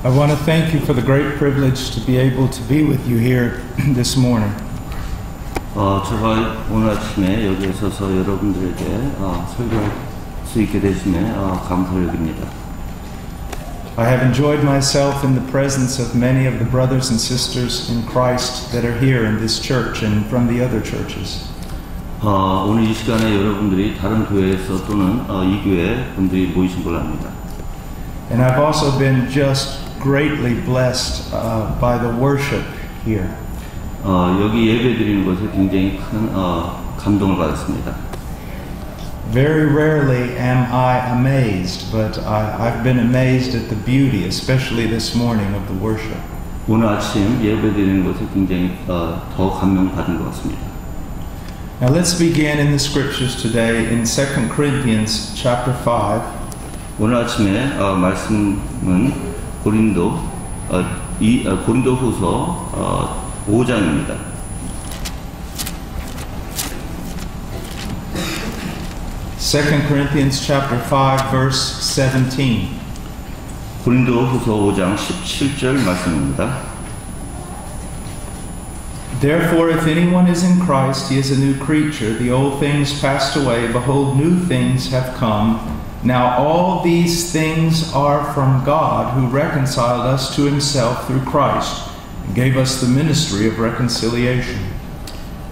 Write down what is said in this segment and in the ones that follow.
I want to thank you for the great privilege to be able to be with you here this morning. 제가 오늘 아침에 여기에 서서 여러분들에게 설교할 수 있게 되심에 감사를 여깁니다. I have enjoyed myself in the presence of many of the brothers and sisters in Christ that are here in this church and from the other churches. 오늘 이 시간에 여러분들이 다른 교회에서 또는 이 교회 분들이 모이신 걸 압니다. And I've also been just greatly blessed by the worship here. 여기 예배 드리는 것에 굉장히 큰 감동을 받았습니다. Very rarely am I amazed, but I've been amazed at the beauty, especially this morning, of the worship. 오늘 아침 예배 드리는 것에 굉장히 더 감명받은 것 같습니다. Now let's begin in the scriptures today in 2 Corinthians chapter 5. 오늘 아침에 말씀은 고린도후서 5장입니다. Second Corinthians chapter 5 verse 17. 고린도후서 5장 17절 말씀입니다. Therefore, if anyone is in Christ, he is a new creature. The old things passed away. Behold, new things have come. Now all these things are from God, who reconciled us to himself through Christ, and gave us the ministry of reconciliation.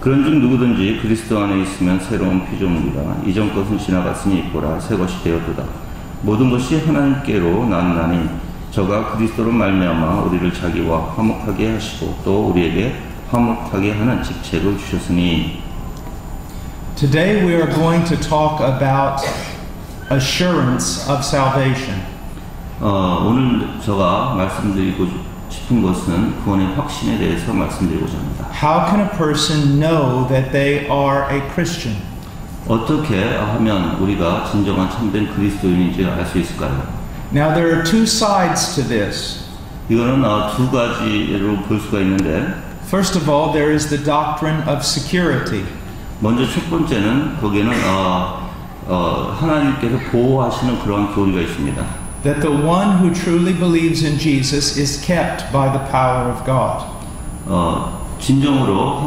그런즉 누구든지 그리스도 안에 있으면 새로운 피조물이라. 이전 것은 지나갔으니 보라 새 것이 되었도다. 모든 것이 하나님께로 나느나니 저가 그리스도로 말미암아 우리를 자기와 화목하게 하시고 또 우리에게 화목하게 하는 직책을 주셨으니. Today we are going to talk about assurance of salvation. 오늘 제가 말씀드리고 싶은 것은 구원의 확신에 대해서 말씀드리고자 합니다. How can a person know that they are a Christian? 어떻게 하면 우리가 진정한 참된 그리스도인인지 알 수 있을까요? Now there are two sides to this. 이거는 두 가지로 볼 수가 있는데, First of all, there is the doctrine of security. 먼저 첫 번째는 거기에는 하나님께서 보호하시는 그러한 교리가 있습니다. That the one who truly believes in Jesus is kept by the power of God. 진정으로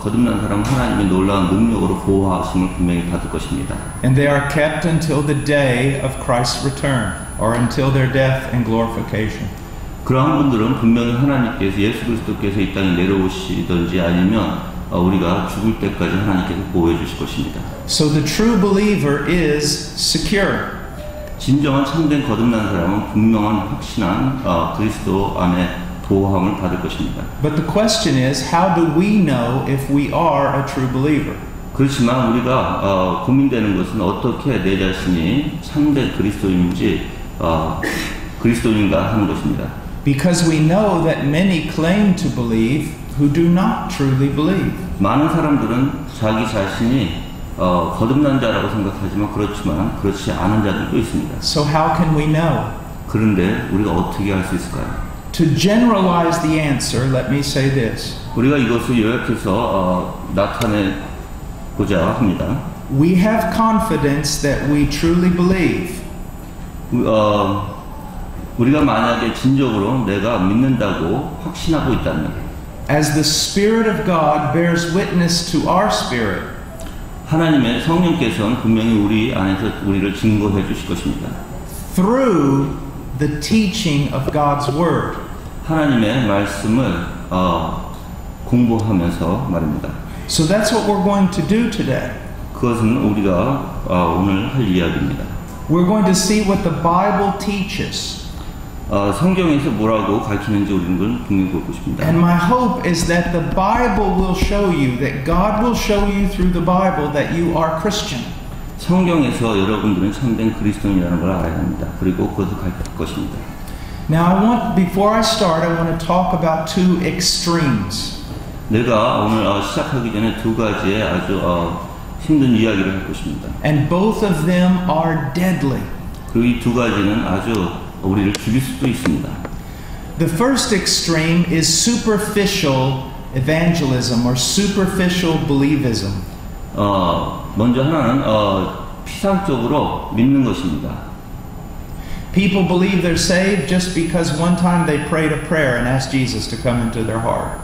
거듭난 사람 하나님의 놀라운 능력으로 보호하심을 분명히 받을 것입니다. And they are kept until the day of Christ's return, or until their death and glorification. 그러한 분들은 분명히 하나님께서 예수 그리스도께서 이 땅에 내려오시든지 아니면 우리가 죽을 때까지 하나님께서 보호해 주실 것입니다. So the true believer is secure. 진정한 참된 거듭난 사람은 분명한 확신한 그리스도 안에 보호함을 받을 것입니다. But the question is, how do we know if we are a true believer? 그렇지만 우리가 고민되는 것은 어떻게 내 자신이 참된 그리스도인인지 그리스도인가 하는 것입니다. Because we know that many claim to believe who do not truly believe. 많은 사람들은 자기 자신이 거듭난 자라고 생각하지만 그렇지 않은 자들도 있습니다. So how can we know? 그런데 우리가 어떻게 알 수 있을까요? To generalize the answer, let me say this. 우리가 이것을 요약해서 나타내고자 합니다. We have confidence that we truly believe. 우리가 만약에 진정으로 내가 믿는다고 확신하고 있다면, as the Spirit of God bears witness to our spirit, 하나님의 성령께서는 분명히 우리 안에서 우리를 증거해 주실 것입니다. through the teaching of God's Word. 하나님의 말씀을 공부하면서 말입니다. So that's what we're going to do today. 그것은 우리가 오늘 할 이야기입니다. We're going to see what the Bible teaches. 성경에서 뭐라고 가르치는지 우리는 분명히 보고 싶습니다. And my hope is that the Bible will show you, that God will show you through the Bible that you are Christian. 성경에서 여러분들은 참된 그리스도인이라는 걸 알아야 합니다. 그리고 그것을 가르칠 것입니다. Now before I start, I want to talk about two extremes. 내가 오늘 시작하기 전에 두 가지의 아주 힘든 이야기를 할 것입니다. And both of them are deadly. 그리고 이 두 가지는 아주 우리를 죽일 수도 있습니다. The first extreme is superficial evangelism or superficial believism. 먼저 하나는 피상적으로 믿는 것입니다. People believe they're saved just because one time they prayed a prayer and asked Jesus to come into their heart.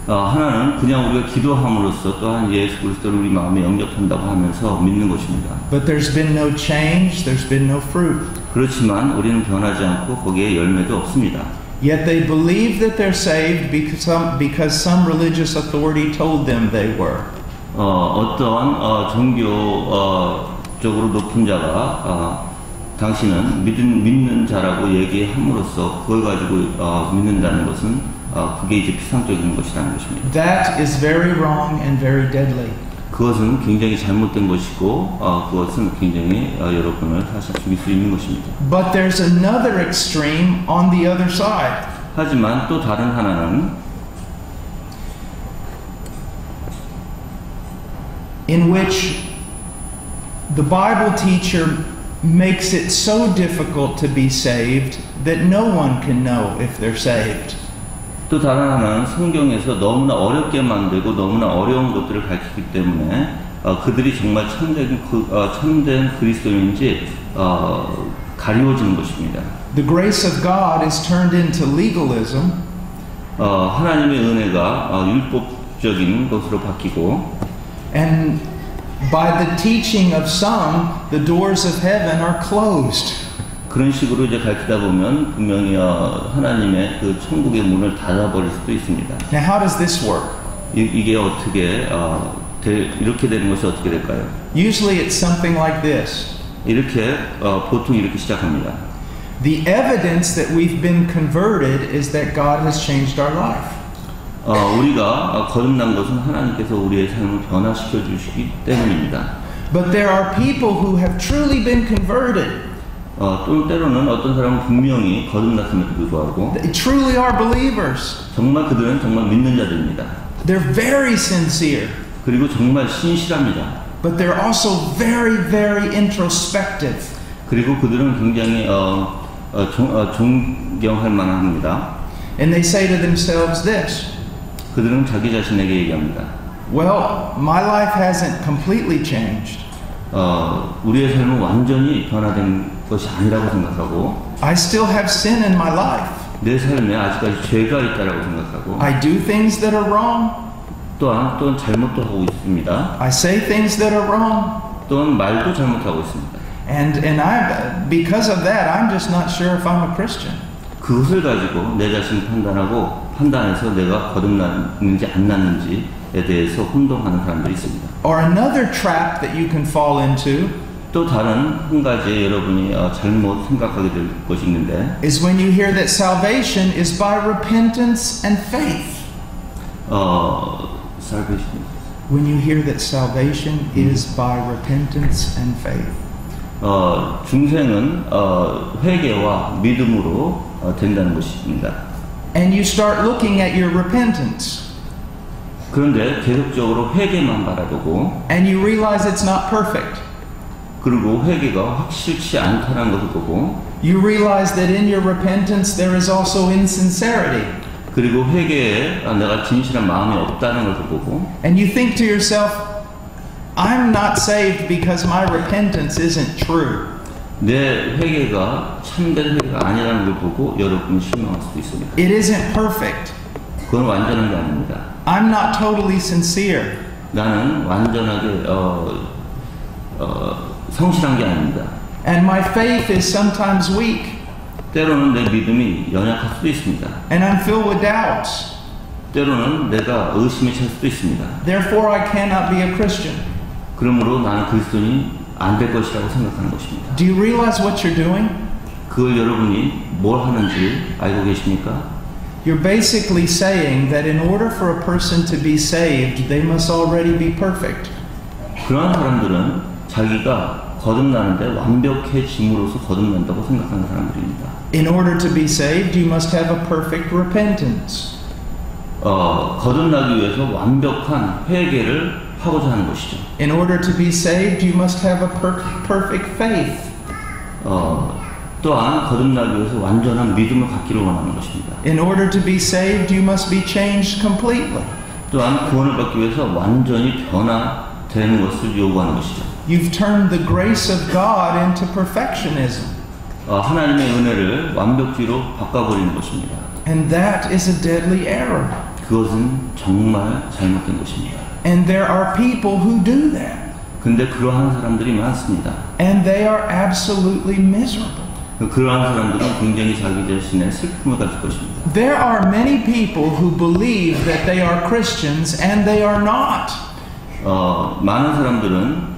하나는 그냥 우리가 기도함으로써 또한 예수 그리스도를 우리 마음에 영접한다고 하면서 믿는 것입니다. But there's been no change, there's been no fruit. 그렇지만 우리는 변하지 않고 거기에 열매도 없습니다. Yet they believe that they're saved because some religious authority told them they were. 어떠한 종교적으로 높은 자가 당신은 믿는 자라고 얘기함으로써 그걸 가지고 믿는다는 것은 그게 이제 피상적인 것이라는 것입니다. That is very wrong and very deadly. 그것은 굉장히 잘못된 것이고 그것은 굉장히 여러분을 사실 죽일 수 있는 것입니다. But there's another extreme on the other side. 하지만 또 다른 하나는 in which the Bible teacher makes it so difficult to be saved that no one can know if they're saved. 또 다른 하나는 성경에서 너무나 어렵게 만들고 너무나 어려운 것들을 가르치기 때문에 그들이 정말 참된 그리스도인지 가리워지는 것입니다. The grace of God is turned into legalism. 하나님의 은혜가 율법적인 것으로 바뀌고 And by the teaching of some, the doors of heaven are closed. 그런 식으로 이제 가르치다 보면 분명히 하나님의 그 천국의 문을 닫아버릴 수도 있습니다. Now, how does this work? 이게 어떻게 이렇게 되는 것이 어떻게 될까요? Usually, it's something like this. 이렇게 보통 이렇게 시작합니다. The evidence that we've been converted is that God has changed our life. 우리가 거듭난 것은 하나님께서 우리의 삶을 변화시켜 주시기 때문입니다. But there are people who have truly been converted. 또 때로는 어떤 사람은 분명히 거듭났음에도 불구하고 They truly are believers. 정말 그들은 정말 믿는 자들입니다. They're very sincere. 그리고 정말 신실합니다. But they're also very, very introspective. 그리고 그들은 굉장히 존경할 만합니다. And they say to themselves this. 그들은 자기 자신에게 얘기합니다. Well, my life hasn't completely changed. 우리의 삶은 완전히 변화된 것이 아니라고 생각하고 I still have sin in my life. 내 삶에 아직까지 죄가 있다라고 생각하고 I do things that are wrong. 또한 잘못도 하고 있습니다. I say things that are wrong. 또한 말도 잘못하고 있습니다. And because of that, I'm just not sure if I'm a Christian. 그것을 가지고 내 자신을 판단해서 내가 거듭났는지 안 났는지에 대해서 혼동하는 사람들이 있습니다. Or another trap that you can fall into 또 다른 한 가지 여러분이 잘못 생각하게 될 것이 있는데 is when you hear that salvation is by repentance and faith. salvation. When you hear that salvation is by repentance and faith. 중생은 회개와 믿음으로 된다는 것입니다. And you start looking at your repentance. 그런데 계속적으로 회개만 바라보고 And you realize it's not perfect. 그리고 회개가 확실치 않다는 것을 보고 You realize that in your repentance there is also insincerity. 그리고 회개에 내가 진실한 마음이 없다는 것을 보고 And you think to yourself, I'm not saved because my repentance isn't true. 내 회개가 참된 회개가 아니라는 걸 보고 여러분이 실망할 수도 있습니다. It isn't perfect. 그건 완전한 게 아닙니다. I'm not totally sincere. 나는 완전하게 성실한 게 아닙니다. And my faith is sometimes weak. 때로는 내 믿음이 연약할 수도 있습니다. And I'm filled with doubts. 때로는 내가 의심에 찰 수도 있습니다. Therefore I cannot be a Christian. 그러므로 나는 그리스도인이 안 될 것이라고 생각하는 것입니다. Do you realize what you're doing? 그걸 여러분이 뭘 하는지 알고 계십니까? You're basically saying that in order for a person to be saved, they must already be perfect. 그러한 사람들은 자기가 거듭나는데 완벽해짐으로써 거듭난다고 생각하는 사람들입니다. In order to be saved, you must have a perfect repentance. 거듭나기 위해서 완벽한 회개를 하고자 하는 것이죠. In order to be saved, you must have a perfect faith. 또한 거듭나기 위해서 완전한 믿음을 갖기를 원하는 것입니다. In order to be saved, you must be changed completely. 또한 구원을 받기 위해서 완전히 변화되는 것을 요구하는 것이죠. You've turned the grace of God into perfectionism. 하나님의 은혜를 완벽주의로 바꿔버리는 것입니다. And that is a deadly error. 그것은 정말 잘못된 것입니다. And there are people who do that. 근데 그러한 사람들이 많습니다. And they are absolutely miserable. 그러한 사람들은 굉장히 자기 자신의 슬픔을 가질 것입니다. There are many people who believe that they are Christians and they are not. 많은 사람들은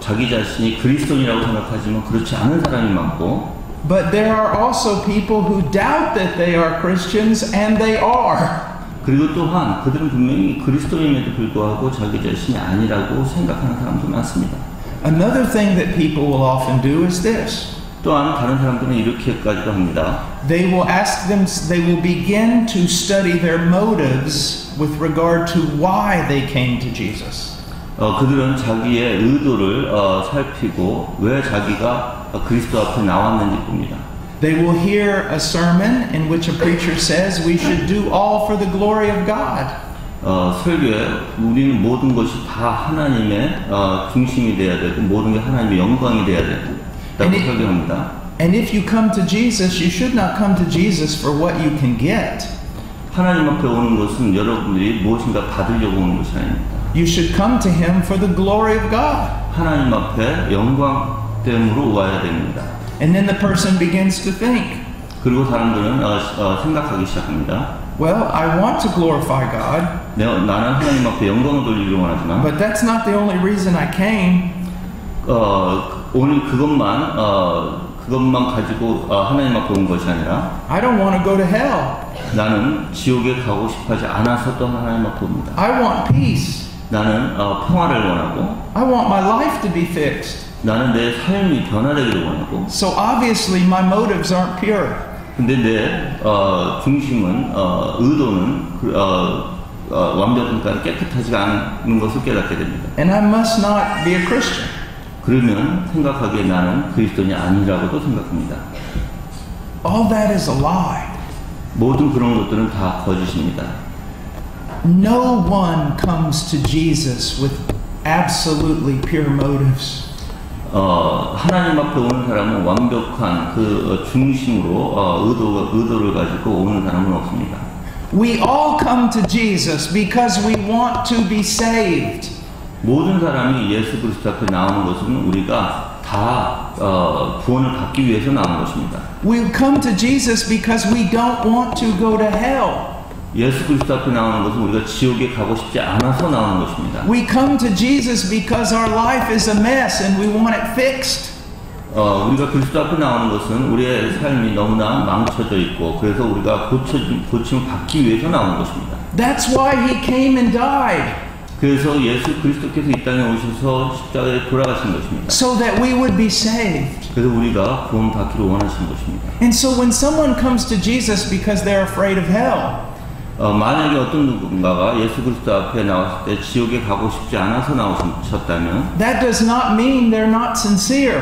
자기 자신이 그리스도인이라고 생각하지만 그렇지 않은 사람이 많고 But there are also people who doubt that they are Christians and they are. 그리고 또한 그들은 분명히 그리스도인에도 불구하고 자기 자신이 아니라고 생각하는 사람도 많습니다. Another thing that people will often do is this. 또한 다른 사람들은 이렇게까지도 합니다. They will begin to study their motives with regard to why they came to Jesus. 그들은 자기의 의도를 살피고 왜 자기가 그리스도 앞에 나왔는지 봅니다. They will hear a sermon in which a preacher says we should do all for the glory of God. 설교에 우리는 모든 것이 다 하나님의 중심이 되어야 되고 모든 게 하나님의 영광이 되어야 되고 라고 설교합니다. And if you come to Jesus, you should not come to Jesus for what you can get. 하나님 앞에 오는 것은 여러분들이 무엇인가 받으려고 오는 것이 아닙니다. You should come to Him for the glory of God. 하나님 앞에 영광됨으로 와야 됩니다. And then the person begins to think. 그리고 사람들은 생각하기 시작합니다. Well, I want to glorify God. 나는 하나님 앞에 영광을 돌리기를 원하지만 But that's not the only reason I came. 오늘 그것만 가지고 하나님 앞에 온 것이 아니라 I don't want to go to hell. 나는 지옥에 가고 싶어하지 않아서 또 하나님 앞에 옵니다. I want peace. 나는 평화를 원하고 I want my life to be fixed. 나는 내 삶이 변화되기를 원하고 So obviously my motives aren't pure. 근데 내 중심은 의도는 완벽하니까 깨끗하지가 않은 것을 깨닫게 됩니다. And I must not be a Christian. 그러면 생각하기에 나는 그리스도인이 아니라고도 생각합니다. All that is a lie. 모든 그런 것들은 다 거짓입니다. No one comes to Jesus with absolutely pure motives. 하나님 앞에 오는 사람은 완벽한 그 중심으로 의도를 가지고 오는 사람은 없습니다. We all come to Jesus because we want to be saved. 모든 사람이 예수 그리스도 앞에 나오는 것은 우리가 다 구원을 받기 위해서 나오는 것입니다. We come to Jesus because we don't want to go to hell. 예수 그리스도 앞에 나오는 것은 우리가 지옥에 가고 싶지 않아서 나오는 것입니다. We come to Jesus because our life is a mess and we want it fixed. 우리가 그리스도 앞에 나오는 것은 우리의 삶이 너무나 망쳐져 있고 그래서 우리가 고침을 받기 위해서 나오는 것입니다. That's why He came and died. 그래서 예수 그리스도께서 이 땅에 오셔서 십자가에 돌아가신 것입니다. So that we would be saved. 그래서 우리가 구원받기를 원하신 것입니다. And so when someone comes to Jesus because they're afraid of hell, 만약에 어떤 누군가가 예수 그리스도 앞에 나왔을 때 지옥에 가고 싶지 않아서 나오셨다면 that does not mean they're not sincere.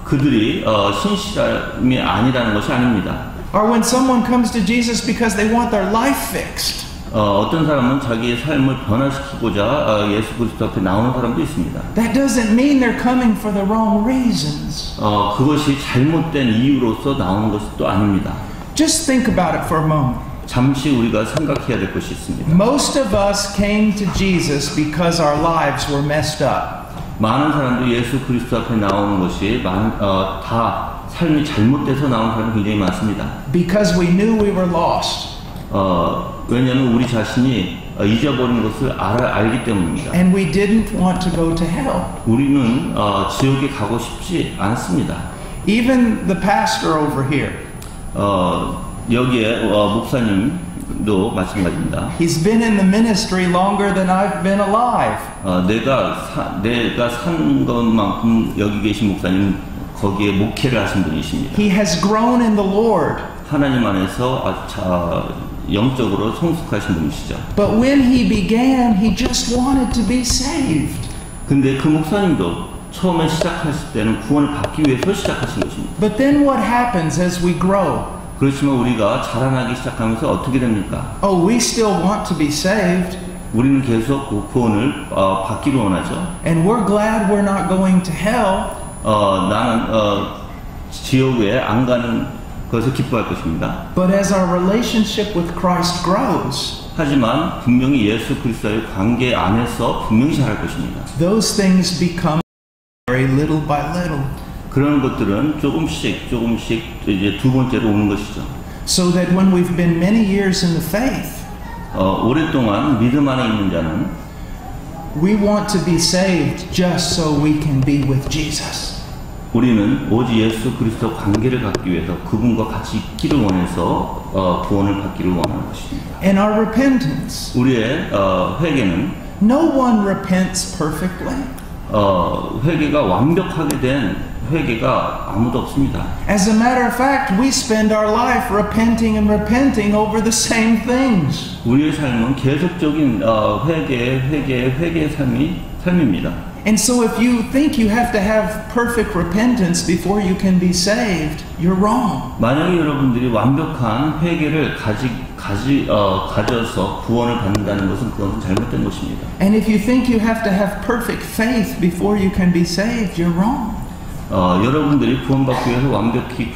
그들이 신실함이 아니라는 것이 아닙니다. Or when someone comes to Jesus because they want their life fixed. 어떤 사람은 자기의 삶을 변화시키고자 예수 그리스도 앞에 나오는 사람도 있습니다. That doesn't mean they're coming for the wrong reasons. 그것이 잘못된 이유로서 나오는 것이 또 아닙니다. Just think about it for a moment. 잠시 우리가 생각해야 될 것이 있습니다. Most of us came to Jesus because our lives were messed up. 많은 사람들이 예수 그리스도 앞에 나오는 것이 다 삶이 잘못돼서 나오는 사람이 굉장히 많습니다. Because we knew we were lost. 왜냐하면 우리 자신이 잊어버린 것을 알기 때문입니다. And we didn't want to go to hell. 우리는 지옥에 가고 싶지 않습니다. Even the pastor over here. 여기에 목사님도 마찬가지입니다. He's been in the ministry longer than I've been alive. 내가 산 것만큼 여기 계신 목사님 거기에 목회를 하신 분이십니다. He has grown in the Lord. 하나님 안에서 영적으로 성숙하신 분이시죠. But when he began, he just wanted to be saved. 근데 그 목사님도 처음에 시작하실 때는 구원을 받기 위해서 시작하신 것입니다. But then what happens as we grow? 그렇지만 우리가 자라나기 시작하면서 어떻게 됩니까? Oh, we still want to be saved. 우리는 계속 그 구원을 받기를 원하죠. And we're glad we're not going to hell. 나는 지옥에 안 가는 것을 기뻐할 것입니다. But as our relationship with Christ grows, 하지만 분명히 예수 그리스도의 관계 안에서 분명히 잘할 것입니다. those things become very little by little. 그런 것들은 조금씩 이제 두 번째로 오는 것이죠. So that when we've been many years in the faith, 오랫동안 믿음 안에 있는 자는 we want to be saved just so we can be with Jesus. 우리는 오직 예수 그리스도 관계를 갖기 위해서 그분과 같이 있기를 원해서 구원을 받기를 원하는 것입니다. And our repentance. 우리의 회개는 No one repents perfectly. 회개가 완벽하게 된 회개가 아무도 없습니다. As a matter of fact, we spend our life repenting and repenting over the same things. 우리의 삶은 계속적인 회개의 삶입니다. And so if you think you have to have perfect repentance before you can be saved, you're wrong. 만약에 여러분들이 완벽한 회개를 가져서 구원을 받는다는 것은 그것은 잘못된 것입니다. And if you think you have to have perfect faith before you can be saved, you're wrong. 여러분들이 구원받기 위해서 완벽히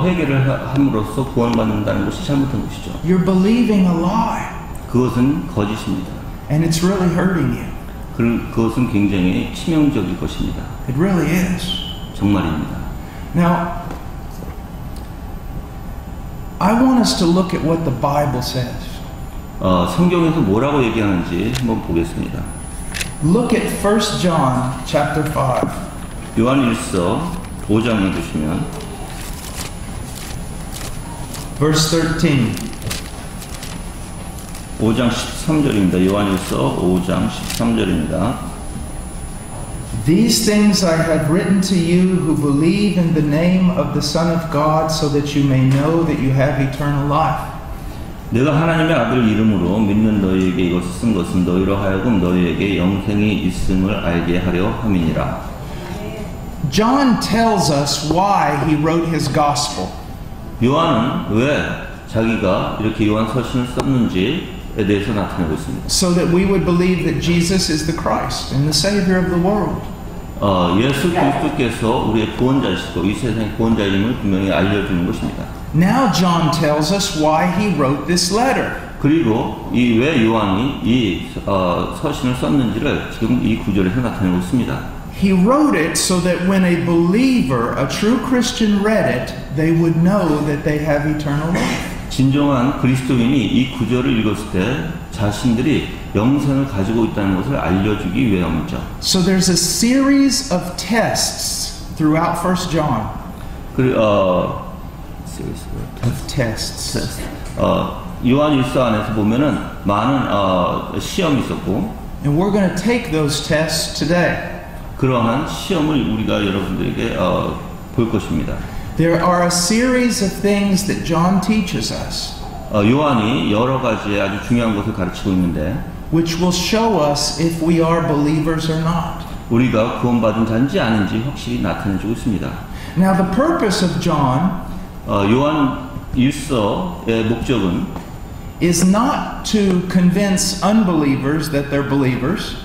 회개를 함으로써 구원받는다는 것이 잘못된 것이죠. You're believing a lie. 그것은 거짓입니다. And it's really hurting you. 그것은 굉장히 치명적일 것입니다. It really is. 정말입니다. Now, I want us to look at what the Bible says. 성경에서 뭐라고 얘기하는지 한번 보겠습니다. Look at 1 John chapter 5. 요한일서 5장에 보시면 Verse 13. 5장 13절입니다. 요한일서 5장 13절입니다. These things I have written to you who believe in the name of the Son of God so that you may know that you have eternal life. 내가 하나님의 아들 이름으로 믿는 너희에게 이것을 쓴 것은 너희로 하여금 너희에게 영생이 있음을 알게 하려 함이니라. John tells us why he wrote his gospel. 요한은 왜 자기가 이렇게 요한 서신을 썼는지에 대해서 나타내고 있습니다. So that we would believe that Jesus is the Christ and the Savior of the world. 예수 그리스도께서 우리의 구원자이시고 이 세상의 구원자임을 분명히 알려주는 것입니다. Now John tells us why he wrote this letter. 그리고 왜 요한이 이 서신을 썼는지를 지금 이 구절에서 나타내고 있습니다. He wrote it so that when a believer, a true Christian read it, they would know that they have eternal life. 진정한 그리스도인이 이 구절을 읽었을 때 자신들이 영생을 가지고 있다는 것을 알려주기 위함이죠. So there's a series of tests throughout 1 John. Of tests. 요한일서 안에서 보면은 많은 시험이 있었고, and we're going to take those tests today. 그러한 시험을 우리가 여러분들에게 볼 것입니다. There are a series of things that John teaches us. 요한이 여러 가지의 아주 중요한 것을 가르치고 있는데, which will show us if we are believers or not. 우리가 구원받은 자인지 아닌지 확실히 나타내주고 있습니다. Now the purpose of John 요한 일서의 목적은 is not to convince unbelievers that they're believers.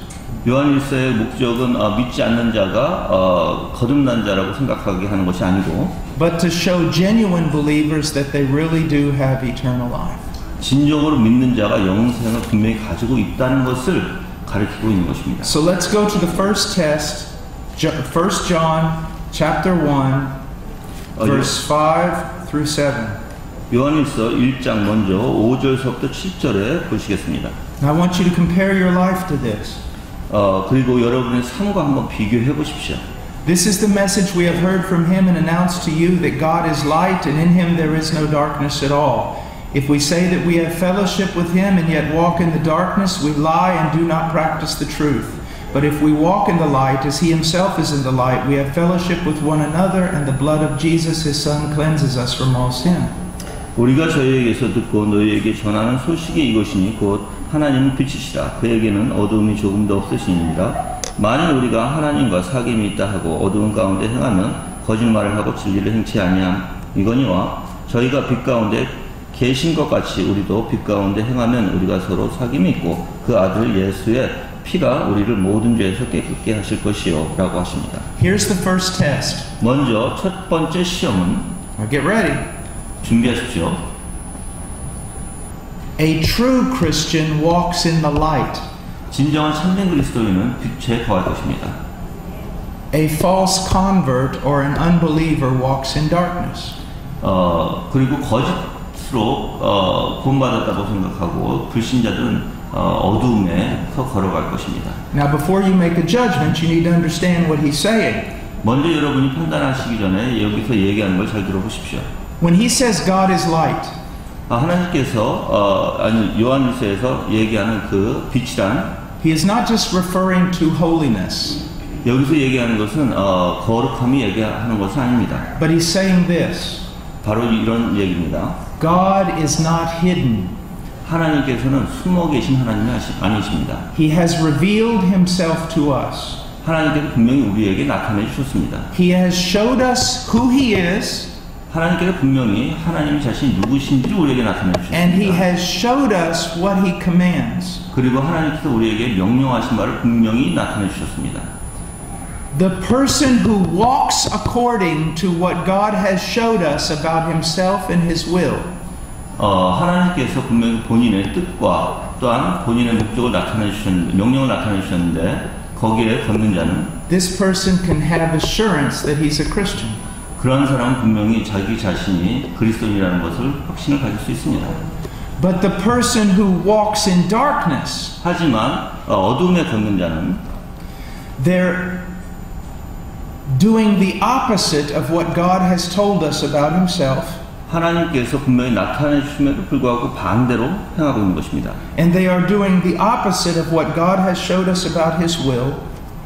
요한 일서의 목적은 믿지 않는 자가 거듭난 자라고 생각하게 하는 것이 아니고, but to show genuine believers that they really do have eternal life. 진정으로 믿는 자가 영생을 분명히 가지고 있다는 것을 가르치고 있는 것입니다. So let's go to the first test, 1 John chapter 1, verse 5 through 7. 요한일서 1장 먼저 5절서부터 7절에 보시겠습니다. Now I want you to compare your life to this. 그리고 여러분의 삶과 한번 비교해 보십시오. This is the message we have heard from him and announced to you, that God is light and in him there is no darkness at all. If we say that we have fellowship with him and yet walk in the darkness, we lie and do not practice the truth. But if we walk in the light as he himself is in the light, we have fellowship with one another, and the blood of Jesus his son cleanses us from all sin. 우리가 저희에게서 듣고 너희에게 전하는 소식이 이것이니 곧 하나님은 빛이시라. 그에게는 어두움이 조금도 없으시니라. 만일 우리가 하나님과 사귐이 있다 하고 어두운 가운데 행하면 거짓말을 하고 진리를 행치 아니함이거니와, 저희가 빛 가운데 계신 것 같이 우리도 빛 가운데 행하면 우리가 서로 사귐이 있고 그 아들 예수의 피가 우리를 모든 죄에서 깨끗게 하실 것이요 라고 하십니다. Here's the first test. 먼저 첫 번째 시험은 Now get ready. 준비하십시오. A true Christian walks in the light. 진정한 참된 그리스도인은 빛에 거할 것입니다. A false convert or an unbeliever walks in darkness. 그리고 거짓으로 구원받았다고 생각하고 불신자들은 어두움에서 걸어갈 것입니다. Now before you make a judgment, you need to understand what he's saying. 먼저 여러분이 판단하시기 전에 여기서 얘기하는 걸 잘 들어보십시오. When he says God is light, 하나님께서 요한일서에서 얘기하는 그 빛이란 he is not just referring to holiness, 여기서 얘기하는 것은 거룩함이 얘기하는 것은 아닙니다. but he's saying this. 바로 이런 얘기입니다. God is not hidden. 하나님께서는 숨어 계신 하나님이 아니십니다. He has revealed himself to us. 하나님께서 분명히 우리에게 나타내 주셨습니다. He has showed us who he is, 하나님께서 분명히 하나님 자신이 누구신지를 우리에게 나타내 and he 주셨습니다. has showed us what he commands. 그리고 하나님께서 우리에게 명령하신 바를 분명히 나타내 주셨습니다. The person who walks according to what God has showed us about himself and his will 하나님께서 분명히 본인의 뜻과 또한 본인의 목적을 나타내 주셨는데, 명령을 나타내 주셨는데 거기에 걷는 자는 this person can have assurance that he's a Christian. 그런 사람은 분명히 자기 자신이 그리스도인이라는 것을 확신을 가질 수 있습니다. But the person who walks in darkness, 하지만 어둠에 걷는 자는 they're doing the opposite of what God has told us about himself, 하나님께서 분명히 나타내 주심에도 불구하고 반대로 행하고 있는 것입니다. and they are doing the opposite of what God has showed us about his will.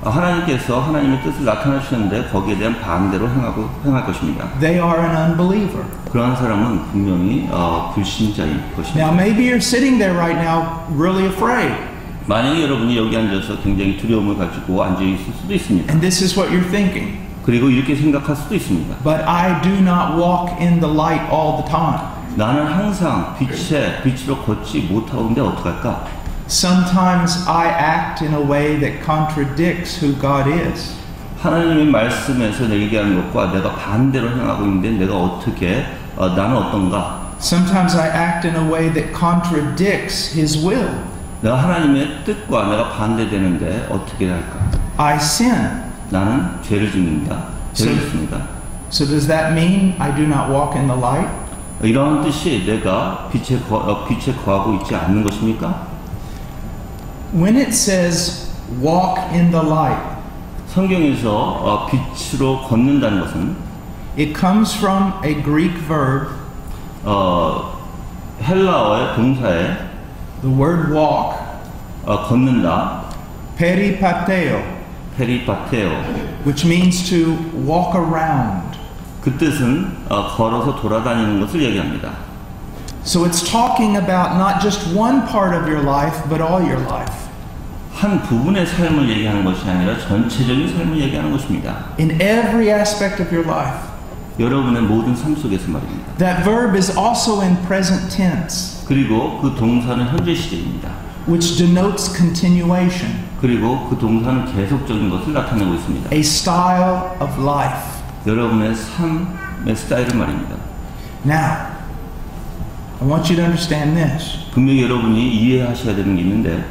하나님께서 하나님의 뜻을 나타내 주셨는데 거기에 대한 반대로 행할 것입니다. They are an unbeliever. 그러한 사람은 분명히 불신자일 것입니다. Now maybe you're sitting there right now really afraid, 만약에 여러분이 여기 앉아서 굉장히 두려움을 가지고 앉아 있을 수도 있습니다. and this is what you're thinking. 그리고 이렇게 생각할 수도 있습니다. But I do not walk in the light all the time. 나는 항상 빛으로 걷지 못하고 있는데 어떡할까? Sometimes I act in a way that contradicts who God is. 하나님의 말씀에서 얘기하는 것과 내가 반대로 행하고 있는데 내가 어떻게 나는 어떤가? Sometimes I act in a way that contradicts his will. 내가 하나님의 뜻과 내가 반대되는데 어떻게 할까? I sin. 나는 죄를 짓는다. 죄를 짓습니다. So does that mean I do not walk in the light? 이러한 뜻이 내가 빛에 거하고 있지 않는 것입니까? When it says walk in the light, 성경에서 빛으로 걷는다는 것은 it comes from a Greek verb, 헬라어의 동사에 the word walk, 걷는다, peripateo, 페리파테오. which means to walk around. 그 뜻은 걸어서 돌아다니는 것을 얘기합니다. So it's talking about not just one part of your life, but all your life. 한 부분의 삶을 얘기하는 것이 아니라 전체적인 삶을 얘기하는 것입니다. In every aspect of your life. 여러분의 모든 삶 속에서 말입니다. That verb is also in present tense, 그리고 그 동사는 현재 시제입니다. which denotes continuation, 그리고 그 동사는 계속적인 것을 나타내고 있습니다. a style of life. 여러분의 삶의 스타일을 말입니다. Now, I want you to understand this. 분명히 여러분이 이해하셔야 되는 게 있는데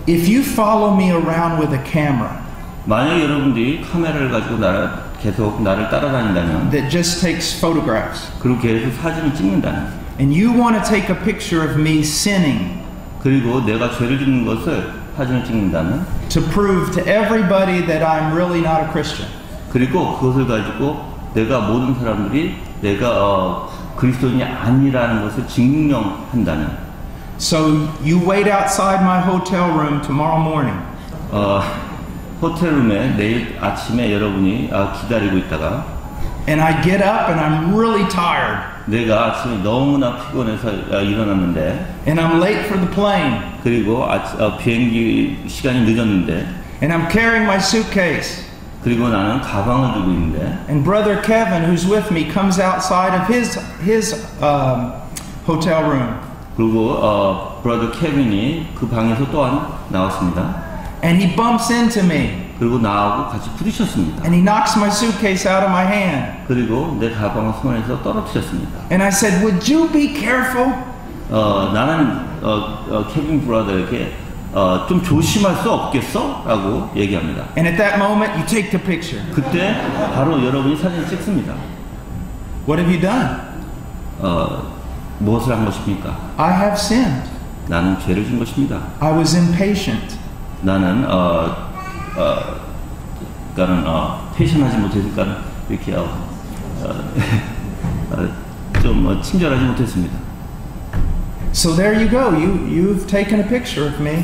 If you follow me around with a camera 만약 여러분들이 카메라를 가지고 계속 나를 따라다닌다면 that just takes photographs, 그리고 계속 사진을 찍는다면 and you want to take a picture of me sinning 그리고 내가 죄를 짓는 것을 사진을 찍는다면 to prove to everybody that I'm really not a Christian, 그리고 그것을 가지고 내가 모든 사람들이 내가 그리스도인이 아니라는 것을 증명한다면 so you wait outside my hotel room tomorrow morning 호텔룸에 내일 아침에 여러분이 기다리고 있다가 and I get up and I'm really tired 내가 아침에 너무나 피곤해서 일어났는데 and I'm late for the plane 그리고 비행기 시간이 늦었는데 and I'm carrying my suitcase 그리고 나는 가방을 들고 있는데 and brother Kevin who's with me comes outside of his hotel room 그리고 브라더 케빈이 그 방에서 또한 나왔습니다. And he bumps into me. 그리고 나하고 같이 부딪혔습니다. And he knocks my suitcase out of my hand. 그리고 내 가방을 손에서 떨어뜨렸습니다. And I said, would you be careful? 나는 케빈 브라더에게 좀 조심할 수 없겠어? 라고 얘기합니다. And at that moment, you take the picture. 그때 바로 여러분이 사진을 찍습니다. What have you done? 무엇을 한 것입니까? I have sinned. 나는 죄를 진 것입니다. I was impatient. 나는 패션하지 못했으니까 이렇게 좀 친절하지 못했습니다. So there you go. You've taken a picture of me.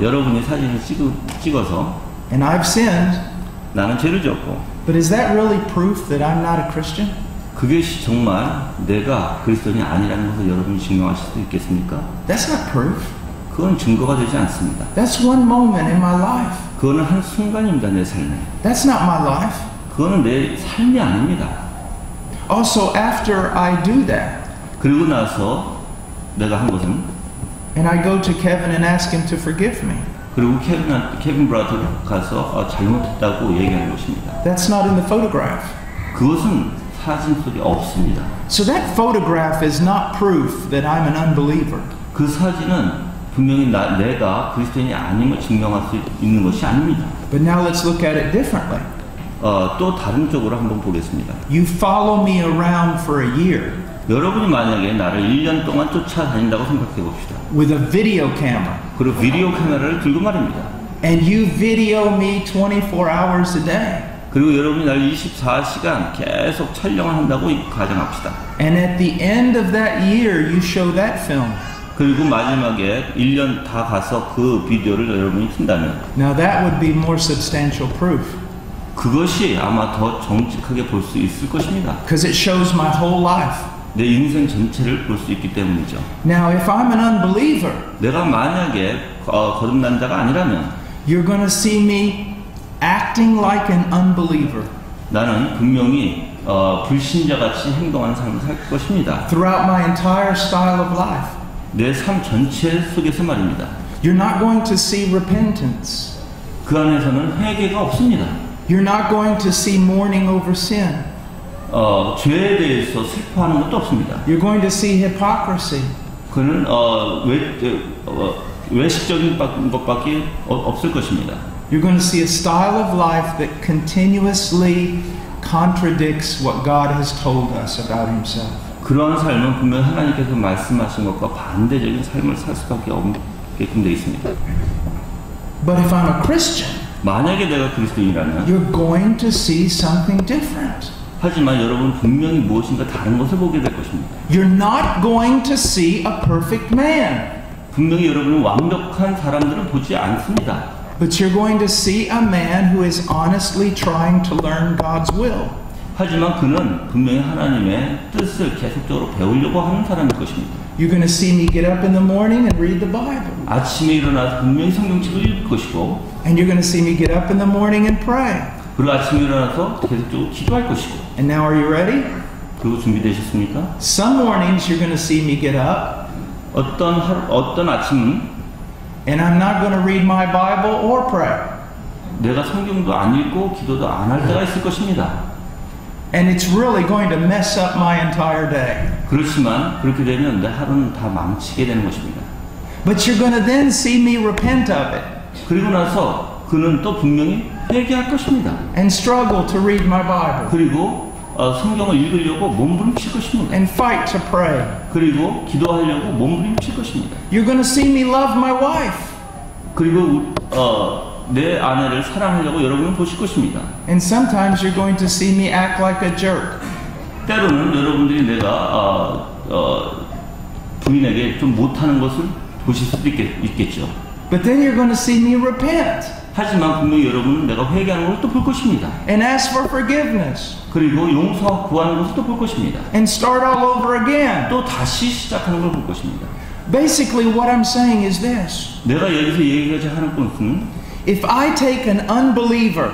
여러분이 사진을 찍어서 And I've sinned. 나는 죄를 지었고. But is that really proof that I'm not a Christian? 그것이 정말 내가 그리스도인이 아니라는 것을 여러분이 증명하실 수 있겠습니까? That's not proof. 그건 증거가 되지 않습니다. That's one moment in my life. 그거는 한 순간입니다, 내 삶에. That's not my life. 그거는 내 삶이 아닙니다. Also, after I do that, 그리고 나서 내가 한 것은 and I go to Kevin and ask him to forgive me. 그리고 케빈 브라더 가서 잘못했다고 얘기하는 것입니다. That's not in the photograph. 그것은 사진 속에 없습니다. So that photograph is not proof that I'm an unbeliever. 그 사진은 분명히 내가 그리스도인이 아님을 증명할 수 있는 것이 아닙니다. But now let's look at it differently. 또 다른 쪽으로 한번 보겠습니다. You follow me around for a year. 여러분이 만약에 나를 1년 동안 쫓아다닌다고 생각해 봅시다. With a video camera. 그리고 비디오 카메라를 들고 말입니다. And you video me 24 hours a day. 그리고 여러분이 날 24시간 계속 촬영을 한다고 가정합시다. And at the end of that year, you show that film. 그리고 마지막에 1년 다 가서 그 비디오를 여러분이 튼다면 Now that would be more substantial proof. 그것이 아마 더 정직하게 볼 수 있을 것입니다. Because it shows my whole life. 내 인생 전체를 볼 수 있기 때문이죠. Now, if I'm an unbeliever, 내가 만약에 거듭난 자가 아니라면 you're going to see me acting like an unbeliever. 나는 분명히 불신자같이 행동하는 삶을 살 것입니다. Throughout my entire style of life. 내 삶 전체 속에서 말입니다. You're not going to see repentance. 그 안에서는 회개가 없습니다. You're not going to see mourning over sin. 죄에 대해서 슬퍼하는 것도 없습니다. You're going to see hypocrisy. 그는 외식적인 것밖에 없을 것입니다. You're going to see a style of life that continuously contradicts what God has told us about Himself. 그러한 삶은 분명히 하나님께서 말씀하신 것과 반대적인 삶을 살 수밖에 없게끔 되어 있습니다. But if I'm a Christian, 만약에 내가 그리스도인이라면 you're going to see something different. 하지만 여러분 분명히 무엇인가 다른 것을 보게 될 것입니다. You're not going to see a perfect man. 분명히 여러분은 완벽한 사람들을 보지 않습니다. But you're going to see a man who is honestly trying to learn God's will. 하지만 그는 분명히 하나님의 뜻을 계속적으로 배우려고 하는 사람일 것입니다. You're going to see me get up in the morning and read the Bible. 아침에 일어나서 분명히 성경책을 읽을 것이고 And you're going to see me get up in the morning and pray. 그리고 아침에 일어나서 계속적으로 기도할 것이고 And now are you ready? 그리고 준비되셨습니까? Some mornings you're going to see me get up 어떤 아침은 and I'm not going to read my Bible or pray. 내가 성경도 안 읽고 기도도 안 할 때가 있을 것입니다. And it's really going to mess up my entire day. 그렇지만 그렇게 되면 내 하루는 다 망치게 되는 것입니다. But you're going to then see me repent of it. 그리고 나서 그는 또 분명히 회개할 것입니다. And struggle to read my Bible. 그리고 성경을 읽으려고 몸부림칠 것입니다. And fight to pray. 그리고 기도하려고 몸부림칠 것입니다. You're going to see me love my wife. 그리고 내 아내를 사랑하려고 여러분은 보실 것입니다. And sometimes you're going to see me act like a jerk. 때로는 여러분들이 내가 부인에게 좀 못하는 것을 보실 수도 있겠죠. But then you're going to see me repent. 하지만 분명히 여러분은 내가 회개하는 것을 또 볼 것입니다. And ask for forgiveness. 그리고 용서 구하는 것을 또 볼 것입니다. And start all over again. 또 다시 시작하는 걸 볼 것입니다. Basically what I'm saying is this. 내가 여기서 얘기하는 것은 If I take an unbeliever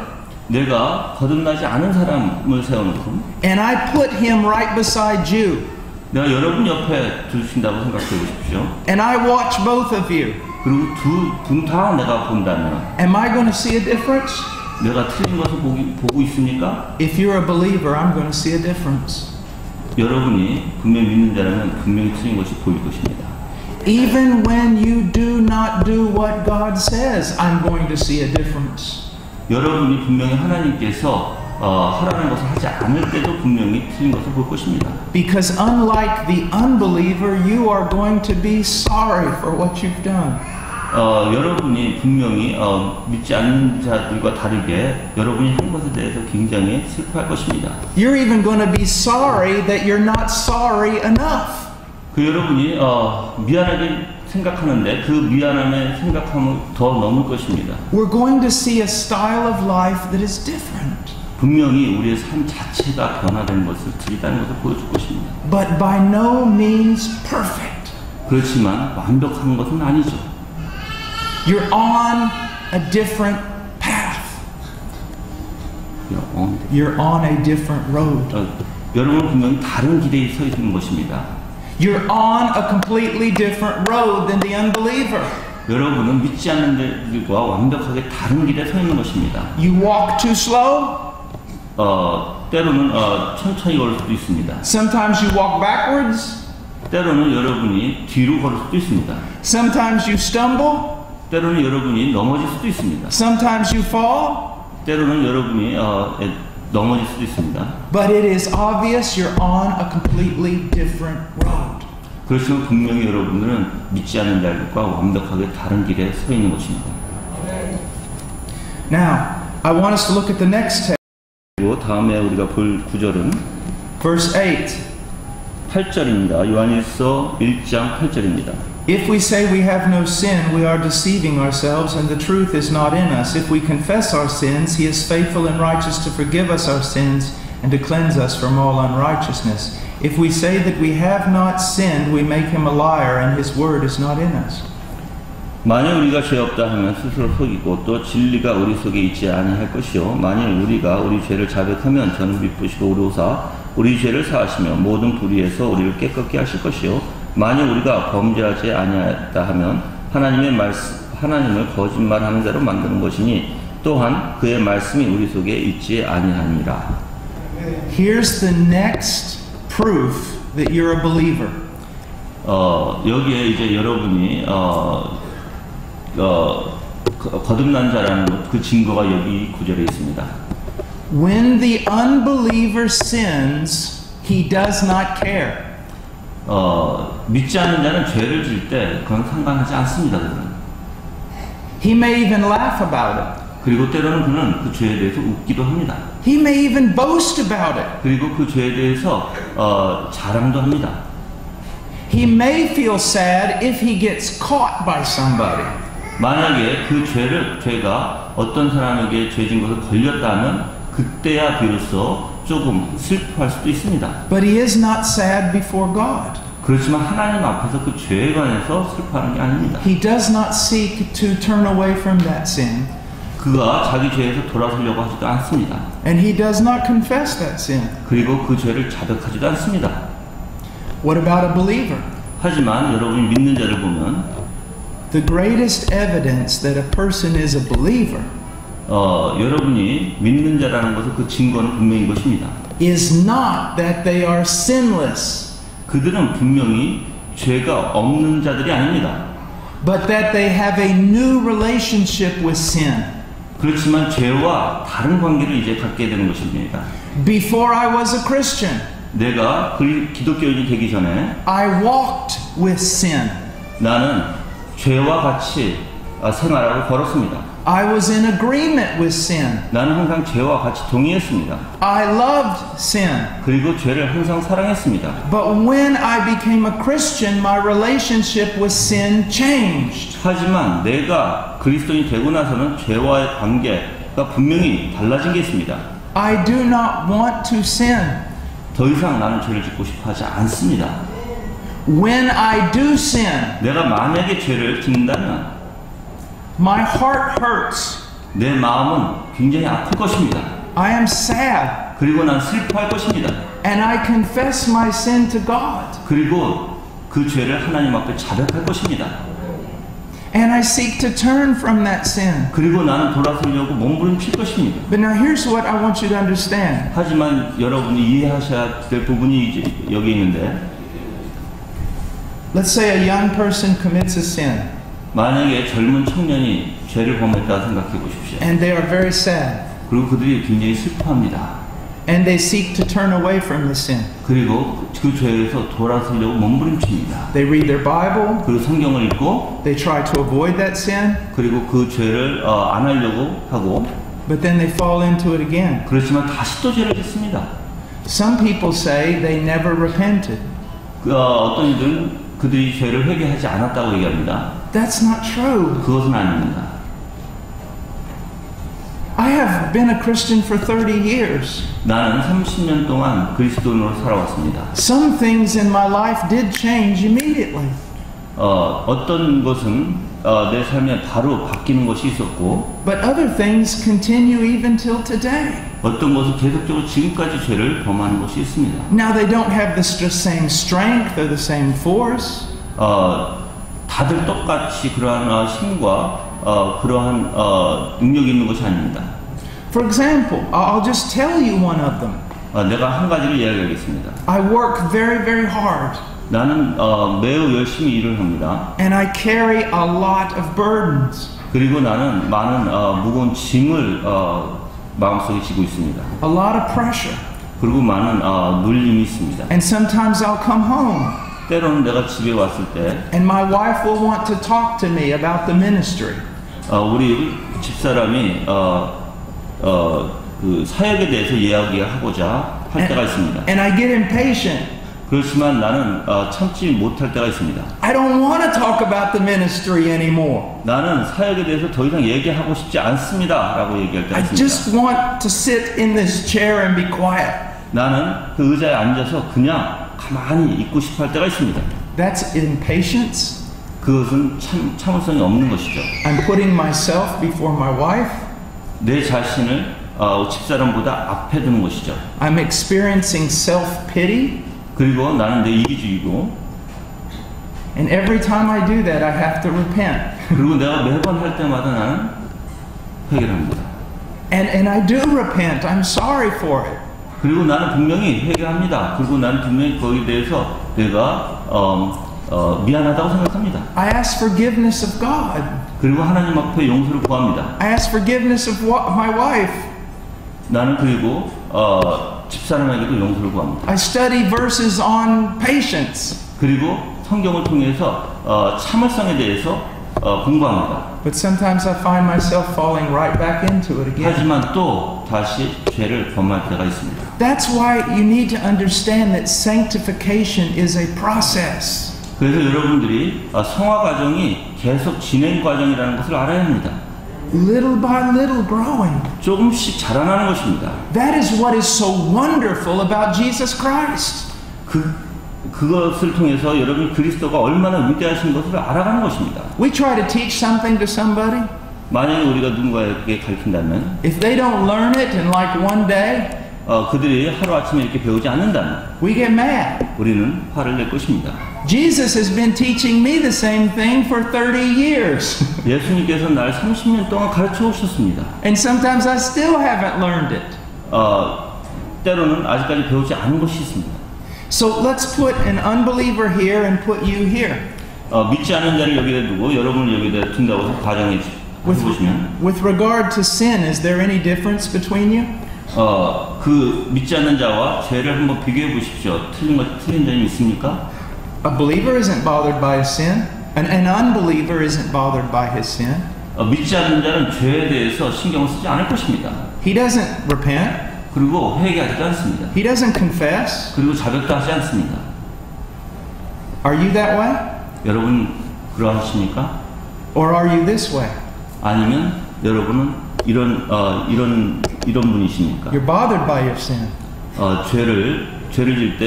내가 거듭나지 않은 사람을 세워놓고 and I put him right beside you 내가 여러분 옆에 두신다고 생각해 보십시오. and I watch both of you 그리고 두 분 다 내가 본다면 am I going to see a difference? 내가 틀린 것을 보고 있습니까? If you're a believer, I'm going to see a difference. 여러분이 분명히 믿는 자라면 분명히 틀린 것이 보일 것입니다. Even when you do not do what God says, I'm going to see a difference. 여러분이 분명히 하나님께서 하라는 것을 하지 않을 때도 분명히 틀린 것을 볼 것입니다. Because unlike the unbeliever, you are going to be sorry for what you've done. 여러분이 분명히 믿지 않는 자들과 다르게 여러분이 한 것에 대해서 굉장히 슬퍼할 것입니다. You're even going to be sorry that you're not sorry enough. 그 여러분이 미안하게 생각하는데 그 미안함의 생각함을 더 넘을 것입니다. We're going to see a style of life that is different. 분명히 우리의 삶 자체가 변화된 것을 드리다는 것을 보여줄 것입니다. But by no means perfect. 그렇지만 완벽한 것은 아니죠. You're on a different path. You're on a different road. 여러분은 분명히 다른 길에 서 있는 것입니다. You're on a completely different road than the unbeliever. 여러분은 믿지 않는 자들과 완벽하게 다른 길에 서 있는 것입니다. You walk too slow. 때로는 천천히 걸을 수도 있습니다. Sometimes you walk backwards. 때로는 여러분이 뒤로 걸을 수도 있습니다. Sometimes you stumble. 때로는 여러분이 넘어질 수도 있습니다. Sometimes you fall. 때로는 여러분이 넘어질 수도 있습니다. But it is obvious you're on a completely different road. 그렇지만 분명히 여러분들은 믿지 않는 자들과 완벽하게 다른 길에 서 있는 것입니다. Now, I want us to look at the next text. 그리고 다음에 우리가 볼 구절은 Verse 8. 8절입니다. 요한일서 1장 8절입니다. If we say we have no sin, we are deceiving ourselves and the truth is not in us. If we confess our sins, he is faithful and righteous to forgive us our sins and to cleanse us from all unrighteousness. If we say that we have not sinned, we make him a liar and his word is not in us. 만일 우리가 죄 없다 하면 스스로 속이고 또 진리가 우리 속에 있지 아니할 것이요 만일 우리가 우리 죄를 자백하면 저는 미쁘시고 우리오사 우리 죄를 사하시며 모든 불의에서 우리를 깨끗게 하실 것이요 만일 우리가 범죄하지 아니하였다 하면 하나님을 거짓말하는 자로 만드는 것이니 또한 그의 말씀이 우리 속에 있지 아니하니라. Here's the next proof that you're a believer. 여기에 이제 여러분이 거듭난 자라는 그 증거가 여기 구절에 있습니다. When the unbeliever sins, he does not care. 믿지 않는 자는 죄를 질 때 그건 상관하지 않습니다. 그는. He may even laugh about it. 그리고 때로는 그는 그 죄에 대해서 웃기도 합니다. He may even boast about it. 그리고 그 죄에 대해서 자랑도 합니다. He may feel sad if he gets caught by somebody. 만약에 그 죄가 어떤 사람에게 죄진 것을 걸렸다면 그때야 비로소 조금 슬퍼할 수도 있습니다. But he is not sad before God. 그렇지만 하나님 앞에서 그 죄에 관해서 슬퍼하는 게 아닙니다. He does not seek to turn away from that sin. 그가 자기 죄에서 돌아서려고 하지도 않습니다. And he does not confess that sin. 그리고 그 죄를 자백하지도 않습니다. What about a believer? 하지만 여러분이 믿는 자를 보면 The greatest evidence that a person is a believer 여러분이 믿는 자라는 것은 그 증거는 분명히 이것입니다. is not that they are sinless, 그들은 분명히 죄가 없는 자들이 아닙니다. but that they have a new relationship with sin. 그렇지만 죄와 다른 관계를 이제 갖게 되는 것입니다. Before I was a Christian, 내가 기독교인이 되기 전에 I walked with sin. 나는 죄와 같이 생활하고 걸었습니다. I was in agreement with sin. 나는 항상 죄와 같이 동의했습니다. I loved sin. 그리고 죄를 항상 사랑했습니다. But when I became a Christian, my relationship with sin changed. 하지만 내가 그리스도인이 되고 나서는 죄와의 관계가 분명히 달라진 게 있습니다. I do not want to sin. 더 이상 나는 죄를 짓고 싶어 하지 않습니다. When I do sin, 내가 만약에 죄를 짓는다면 my heart hurts. 내 마음은 굉장히 아플 것입니다. I am sad. 그리고 난 슬퍼할 것입니다. And I confess my sin to God. 그리고 그 죄를 하나님 앞에 자백할 것입니다. And I seek to turn from that sin. 그리고 나는 돌아서려고 몸부림칠 것입니다. But now here's what I want you to understand. 하지만 여러분이 이해하셔야 될 부분이 이제 여기 있는데, Let's say a young person commits a sin. 만약에 젊은 청년이 죄를 범했다 생각해 보십시오. And they are very sad. 그리고 그들이 굉장히 슬퍼합니다. And they seek to turn away from the sin. 그리고 그 죄에서 돌아서려고 몸부림칩니다. They read their Bible. 그리고 성경을 읽고, They try to avoid that sin. 그리고 그 죄를 안 하려고 하고, But then they fall into it again. 그렇지만 다시 또 죄를 짓습니다. Some people say they never repented. 어떤 이들은 그들이 죄를 회개하지 않았다고 얘기합니다. That's not true. 그것은 아닙니다. I have been a Christian for 30 years. 나는 30년 동안 그리스도인으로 살아왔습니다. Some things in my life did change immediately. 어떤 것은 내 삶에 바로 바뀌는 것이 있었고, But other things continue even till today. 어떤 것은 계속적으로 지금까지 죄를 범하는 것이 있습니다. Now they don't have the same strength or the same force. 다들 똑같이 그러한 힘과 그러한 능력이 있는 것이 아닙니다. For example, I'll just tell you one of them. 내가 한 가지를 이야기하겠습니다. I work very, very hard. 나는 매우 열심히 일을 합니다. And I carry a lot of burdens. 그리고 나는 많은 무거운 짐을 마음속에 지고 있습니다. A lot of pressure. 그리고 많은 눌림이 있습니다. And sometimes I'll come home. 때로는 내가 집에 왔을 때 And my wife will want to talk to me about the ministry. 우리 집사람이 그 사역에 대해서 이야기하고자 할 때가 있습니다. And I get impatient. 그렇지만 나는 참지 못할 때가 있습니다. I don't want to talk about the ministry anymore. 나는 사역에 대해서 더 이상 얘기하고 싶지 않습니다 라고 얘기할 때가 I 있습니다. just want to sit in this chair and be quiet. 나는 그 의자에 앉아서 그냥 가만히 있고 싶어 할 때가 있습니다. That's impatience. 그것은 참을성이 없는 것이죠. I'm putting myself before my wife. 내 자신을 집사람보다 앞에 두는 것이죠. I'm experiencing self-pity. 그리고 나는 내 이기주의고, And every time I do that, I have to repent. 그리고 내가 매번 할 때마다 나는 회개를 합니다. And I do repent. I'm sorry for it. 그리고 나는 분명히 회개합니다. 그리고 나는 분명히 거기에 대해서 내가 미안하다고 생각합니다. I ask forgiveness of God. 그리고 하나님 앞에 용서를 구합니다. I ask forgiveness of my wife. 나는 그리고 집사람에게도 용서를 구합니다. I study verses on patience. 그리고 성경을 통해서 참을성에 대해서 공부합니다. But sometimes I find myself falling right back into it again. 하지만 또 다시 죄를 범할 때가 있습니다. That's why you need to understand that sanctification is a process. 그래서 여러분들이 성화 과정이 계속 진행 과정이라는 것을 알아야 합니다. Little by little growing. 조금씩 자라나는 것입니다. That is what is so wonderful about Jesus Christ. 그것을 통해서 여러분 그리스도가 얼마나 위대하신 것을 알아가는 것입니다. We try to teach something to somebody. 만약에 우리가 누군가에게 가르친다면, If they don't learn it in like one day, 그들이 하루아침에 이렇게 배우지 않는다면 we get mad. 우리는 화를 낼 것입니다. Jesus has been teaching me the same thing for 30 years. 예수님께서 날 30년 동안 가르쳐 오셨습니다. And sometimes I still haven't learned it. 때로는 아직까지 배우지 않은 것이 있습니다. So let's put an unbeliever here and put you here. 믿지 않는 자를 여기다 두고 여러분을 여기다 둔다고 가정해 보시면, With regard to sin, is there any difference between you? 그 믿지 않는 자와 죄를 한번 비교해 보십시오. 틀린 점이 있습니까? A believer isn't bothered by a sin. An unbeliever isn't bothered by his sin. 믿지 않는 자는 죄에 대해서 신경을 쓰지 않을 것입니다. He doesn't repent. 그리고 회개하지 않습니다. He doesn't confess. 그리고 자백도 하지 않습니다. Are you that way? 여러분 그러하십니까? Or are you this way? 아니면 여러분은 이런 분이십니까? You're bothered by your sin. 죄를 질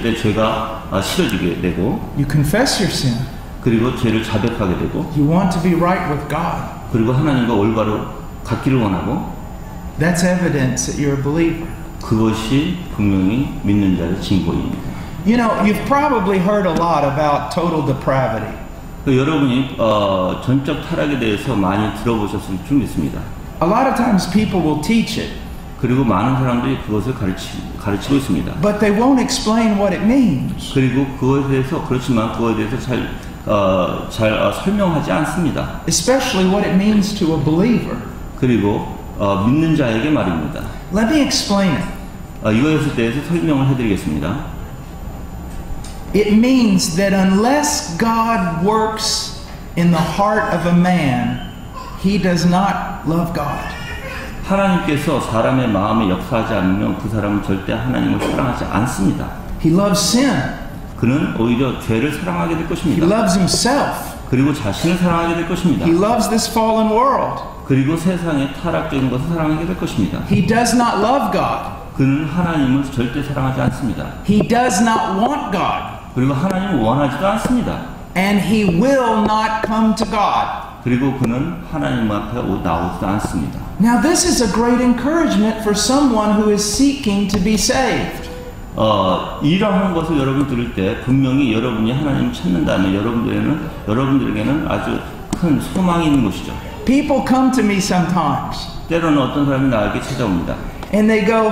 때 죄가 싫어지게 되고, You confess your sin. 그리고 죄를 자백하게 되고, You want to be right with God. 그리고 하나님과 올바로 갖기를 원하고, That's evidence that you're a believer. 그것이 분명히 믿는 자의 증거입니다. You know, you've probably heard a lot about total depravity. 여러분이 전적 타락에 대해서 많이 들어보셨을 줄 믿습니다. A lot of times people will teach it, 그리고 많은 사람들이 그것을 가르치고 있습니다. but they won't explain what it means. 그리고 그것에 대해서 그렇지만 그것에 대해서 잘 설명하지 않습니다. Especially what it means to a believer. 그리고 믿는 자에게 말입니다. Let me explain it. 이것에 대해서 설명을 해드리겠습니다. It means that unless God works in the heart of a man, he does not love God. 하나님께서 사람의 마음에 역사하지 않으면 그 사람은 절대 하나님을 사랑하지 않습니다. He loves sin. 그는 오히려 죄를 사랑하게 될 He 것입니다. loves himself. 그리고 자신을 사랑하게 될 것입니다. He loves this fallen world. 그리고 세상의 타락적인 것을 사랑하게 될 것입니다. He does not love God. 그는 하나님을 절대 사랑하지 않습니다. He does not want God. 그리고 하나님을 원하지도 않습니다. And he will not come to God. 그리고 그는 하나님 앞에 나오지도 않습니다. Now this is a great encouragement for someone who is seeking to be saved. 이러한 것을 여러분 들을 때 분명히 여러분이 하나님을 찾는다면 여러분들에게는 아주 큰 소망이 있는 것이죠. People come to me sometimes 때로는 어떤 사람이 나에게 찾아옵니다. and they go,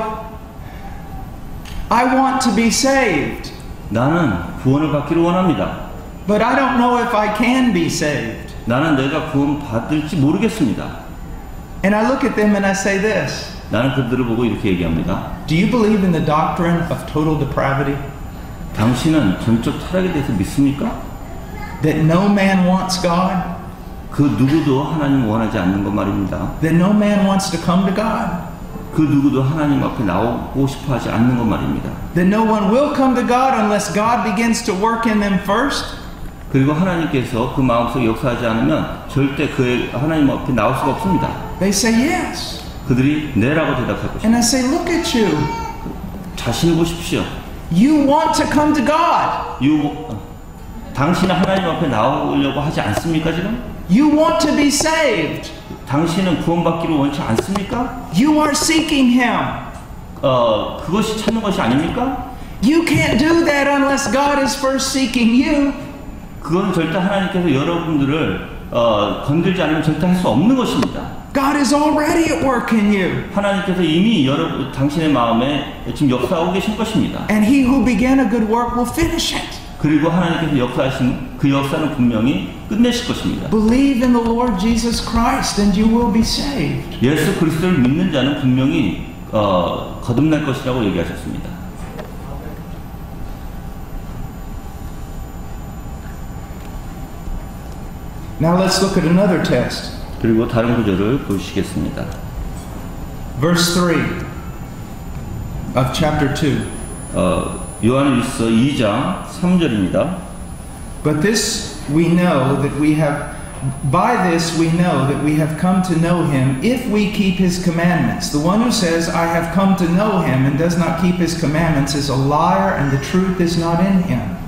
I want to be saved, 나는 구원을 받기를 원합니다. but I don't know if I can be saved. 나는 내가 구원 받을지 모르겠습니다. And I look at them and I say this, 나는 그들을 보고 이렇게 얘기합니다. do you believe in the doctrine of total depravity? 당신은 전적 타락에 대해서 믿습니까? That no man wants God? 그 누구도 하나님 원하지 않는 것 말입니다. That no man wants to come to God? 그 누구도 하나님 앞에 나오고 싶어 하지 않는 것 말입니다. That no one will come to God unless God begins to work in them first? 그리고 하나님께서 그 마음속에 역사하지 않으면 절대 그 하나님 앞에 나올 수가 없습니다. They say yes. 그들이 네라고 대답할 것입니다. And I say, look at you. 자신을 보십시오. You want to come to God. 당신은 하나님 앞에 나오려고 하지 않습니까 지금? You want to be saved. 당신은 구원받기를 원치 않습니까? You are seeking Him. 그것이 찾는 것이 아닙니까? You can't do that unless God is first seeking you. 그건 절대 하나님께서 여러분들을 건들지 않으면 절대 할 수 없는 것입니다. God is already at work in you. 하나님께서 이미 당신의 마음에 지금 역사하고 계신 것입니다. And He who began a good work will finish it. 그리고 하나님께서 역사하신 그 역사는 분명히 끝내실 것입니다. Believe in the Lord Jesus Christ and you will be saved. 예수 그리스도를 믿는 자는 분명히 거듭날 것이라고 얘기하셨습니다. Now let's look at another text. 그리고 다른 구절을 보시겠습니다. Verse 3 of chapter 2. 요한일서 2장 3절입니다. But this we know that we have by this we know that we have come to know him if we keep his commandments. The one who says I have come to know him and does not keep his commandments is a liar and the truth is not in him.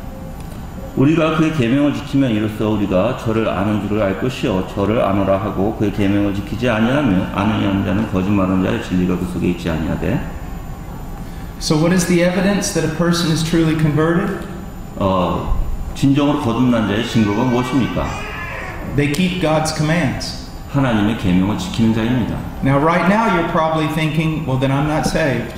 우리가 그의 계명을 지키면 이로써 우리가 저를 아는 줄을 알 것이요 저를 아노라 하고 그의 계명을 지키지 아니하면 아느냐는 자는 거짓말하는 자의 진리가 그 속에 있지 아니하되. So what is the evidence that a person is truly converted? 진정으로 거듭난 자의 증거가 무엇입니까? They keep God's commands. 하나님의 계명을 지키는 자입니다. Now right now you're probably thinking, well then I'm not saved.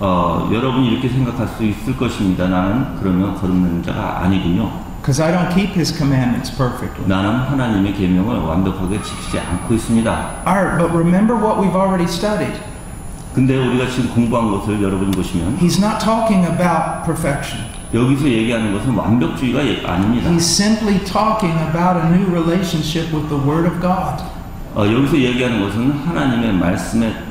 여러분이 이렇게 생각할 수 있을 것입니다. 나는 그러면 거듭난 자가 아니군요. Because I don't keep his commandments perfectly. 나는 하나님의 계명을 완벽하게 지키지 않고 있습니다. Alright, but remember what we've already studied. 근데 우리가 지금 공부한 것을 여러분이 보시면 He's not talking about perfection. 여기서 얘기하는 것은 완벽주의가 아닙니다. He's simply talking about a new relationship with the Word of God. 여기서 얘기하는 것은 하나님의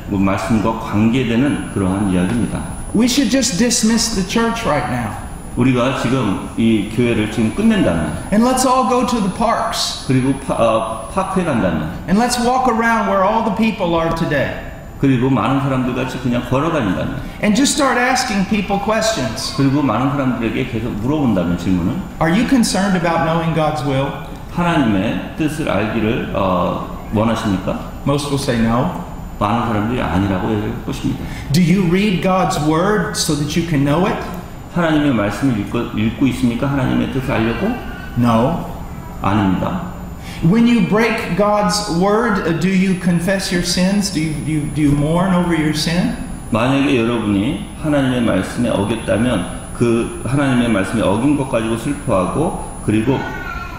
말씀과 관계되는 그러한 이야기입니다. We should just dismiss the church right now. 우리가 지금 이 교회를 지금 끝낸다면 And let's all go to the parks. 그리고 파크에 간다면 And let's walk around where all the people are today. 그리고 많은 사람들 같이 그냥 걸어 다닌다면 And just start asking people questions. 그리고 많은 사람들에게 계속 물어본다면 질문은 Are you concerned about knowing God's will? 하나님의 뜻을 알기를 원하십니까? Most will say no. 많은 사람들이 아니라고 얘기할 것입니다. Do you read God's Word so that you can know it? 하나님의 말씀을 읽고 있습니까? 하나님의 뜻을 알려고? No. 아닙니다. When you break God's word, do you confess your sins? Do you mourn over your sin? 만약에 여러분이 하나님의 말씀에 어겼다면 그 하나님의 말씀에 어긴 것 가지고 슬퍼하고 그리고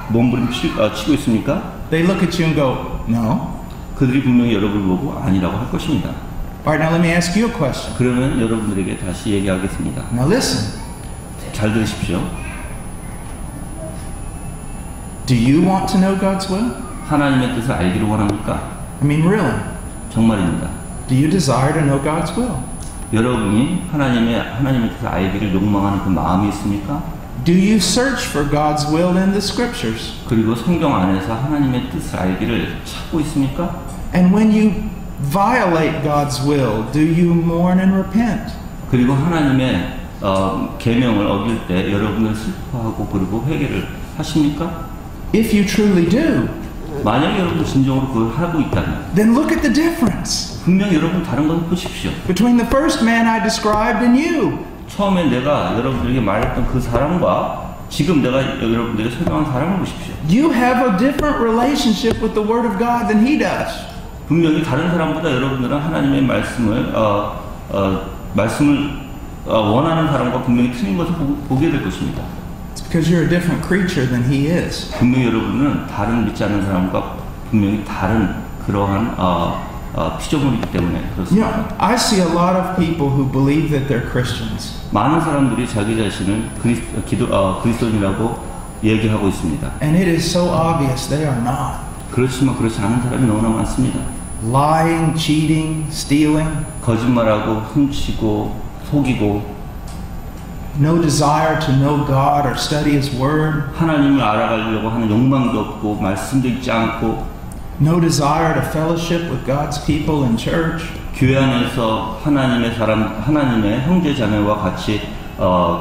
몸부림치고 있습니까? They look at you and go, no. 그들이 분명히 여러분을 보고 아니라고 할 것입니다. All right, now let me ask you a question. 그러면 여러분들에게 다시 얘기하겠습니다. Now listen. 잘 들으십시오. Do you want to know God's will? 하나님의 뜻을 알기를 원합니까? I mean, really. 정말입니다. Do you desire to know God's will? 여러분이 하나님의 뜻을 알기를 욕망하는 그 마음이 있습니까? Do you search for God's will in the scriptures? 그리고 성경 안에서 하나님의 뜻을 알기를 찾고 있습니까? And when you violate God's will, do you mourn and repent? 그리고 하나님의 계명을 어길 때 여러분은 슬퍼하고 그리고 회개를 하십니까? If you truly do, 만약에 여러분 진정으로 그걸 하고 있다면 then look at the difference 분명 여러분 다른 건 보십시오. between the first man I described and you. 처음에 내가 여러분들에게 말했던 그 사람과 지금 내가 여러분들에게 설명한 사람을 보십시오. You have a different relationship with the Word of God than he does. 분명히 다른 사람보다 여러분들은 하나님의 말씀을 원하는 사람과 분명히 틀린 것을 보게 될 것입니다. It's because you're a different creature than he is. 분명히 여러분은 다른 믿지 않는 사람과 분명히 다른 그러한 피조물이기 때문에 You 그렇습니다. know, I see a lot of people who believe that they're Christians. 많은 사람들이 자기 자신을 그리스도인이라고 얘기하고 있습니다. And it is so obvious they are not. 그렇지만 그렇지 않은 사람이 너무나 많습니다. Lying, cheating, stealing, 거짓말하고 훔치고 속이고 no desire to know God or study His Word, 하나님을 알아가려고 하는 욕망도 없고 말씀도 읽지 않고 no desire to fellowship with God's people in church. 교회 안에서 하나님의 형제 자매와 같이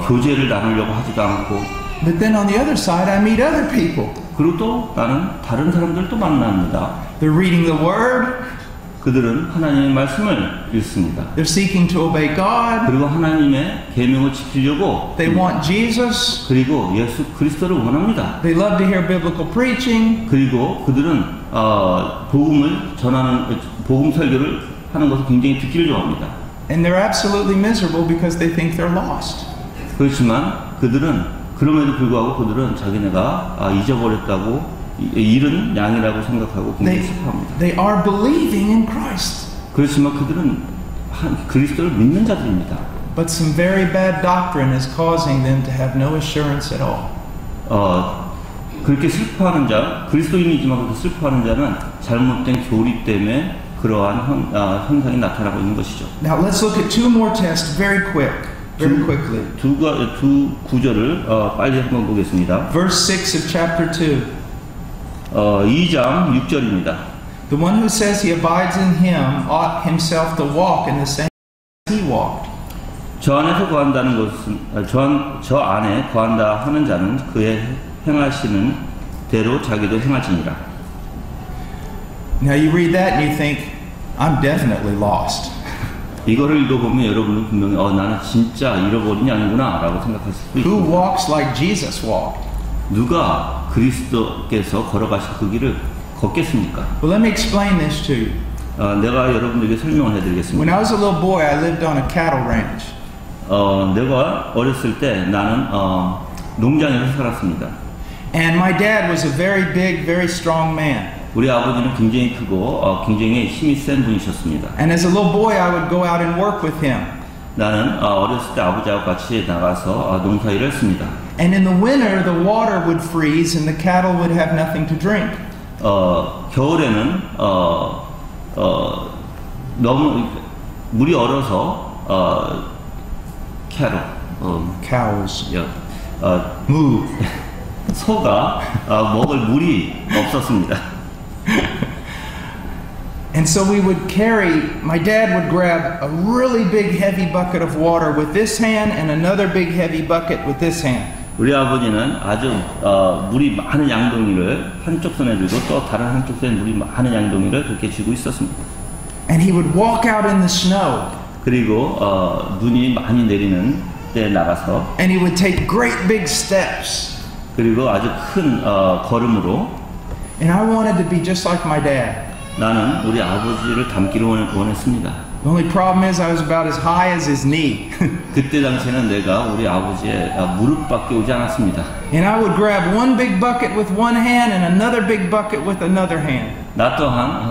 교제를 나누려고 하지도 않고 But then on the other side, I meet other people. 그리고 또 나는 다른 사람들도 만납니다. They're reading the Word, 그들은 하나님의 말씀을 읽습니다. they're seeking to obey God, 그리고 하나님의 계명을 지키려고 they want Jesus, 그리고 예수 그리스도를 원합니다. they love to hear biblical preaching, 그리고 그들은 복음을 전하는 복음 설교를 하는 것을 굉장히 듣기를 좋아합니다. and they're absolutely miserable because they think they're lost. 그렇지만 그럼에도 불구하고 그들은 자기네가 잊어버렸다고 잃은 양이라고 생각하고 굉장히 슬퍼합니다. They are believing in Christ, 그렇지만 그들은 그리스도를 믿는 자들입니다. but some very bad doctrine is causing them to have no assurance at all. 그렇게 슬퍼하는 자, 그리스도인이지만 그렇게 슬퍼하는 자는 잘못된 교리 때문에 그러한 현상이 나타나고 있는 것이죠. Now let's look at two more tests very quickly. 두 구절을 빨리 한번 보겠습니다. Verse 6 of chapter 2. 2장 6절입니다. The one who says he abides in him ought himself to walk in the same way he walked. 저 안에서 거한다는 것은 저 안에 거한다 하는 자는 그의 행하시는 대로 자기도 행하지니라. Now you read that and you think, I'm definitely lost. 이거를 읽어보면 여러분은 분명히 나는 진짜 잃어버린 양이구나 라고 생각할 수도 Who 있습니다. walks like Jesus walked? 누가 그리스도께서 걸어가신 그 길을 걷겠습니까? Well, let me explain this to you. 내가 여러분들에게 설명을 When 해드리겠습니다. I was a little boy, I lived on a cattle ranch. 내가 어렸을 때 나는 농장에서 살았습니다. And my dad was a very big, very strong man. 우리 아버지는 굉장히 크고 굉장히 힘이 센 분이셨습니다. And as a little boy, I would go out and work with him. 나는 어렸을 때 아버지하고 같이 나가서 농사일을 했습니다. And in the winter, the water would freeze and the cattle would have nothing to drink. 겨울에는 너무 물이 얼어서 Cows 무 소가 먹을 물이 없었습니다. And so my dad would grab a really big heavy bucket of water with this hand and another big heavy bucket with this hand. 우리 아버지는 아주 물이 많은 양동이를 한쪽 손에 들고 또 다른 한쪽 손에 물이 많은 양동이를 그렇게 쥐고 있었습니다. And he would walk out in the snow. 그리고 눈이 많이 내리는 때 나가서 and he would take great big steps. 그리고 아주 큰 걸음으로 And I wanted to be just like my dad. 나는 우리 아버지를 닮기를 원했습니다. The only problem is I was about as high as his knee. 그때 당시에는 내가 우리 아버지의 무릎밖에 오지 않았습니다. And I would grab one big bucket with one hand and another big bucket with another hand. 나 또한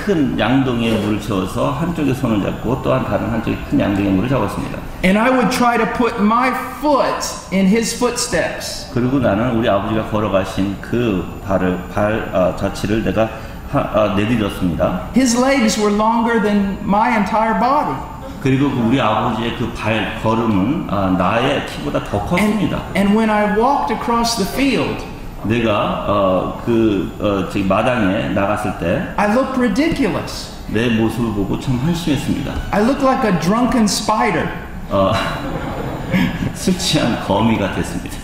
큰 양동이에 물을 채워서 한쪽에 손을 잡고 또한 다른 한쪽에 큰 양동이에 물을 잡았습니다. And I would try to put my foot in his footsteps. 그리고 나는 우리 아버지가 걸어가신 그 발 자취를 내가 내디뎠습니다. His legs were longer than my entire body. 그리고 우리 아버지의 그 발 걸음은 나의 키보다 더 컸습니다. And when I walked across the field, 내가 저기 마당에 나갔을 때 I looked ridiculous. 내 모습을 보고 참 한심했습니다. I looked like a drunken spider. 술 취한 거미 같았습니다.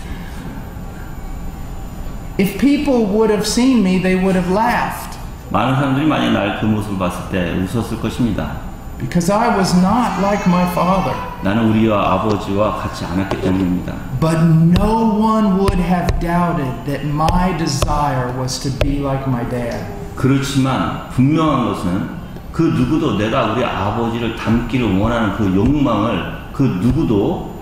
If people would have seen me, they would have laughed. 많은 사람들이 만약 날 그 모습을 봤을 때 웃었을 것입니다. Because I was not like my father. 나는 우리와 아버지와 같지 않았기 때문입니다. But no one would have doubted that my desire was to be like my dad. 그렇지만 분명한 것은 그 누구도 내가 우리 아버지를 닮기를 원하는 그 욕망을 그 누구도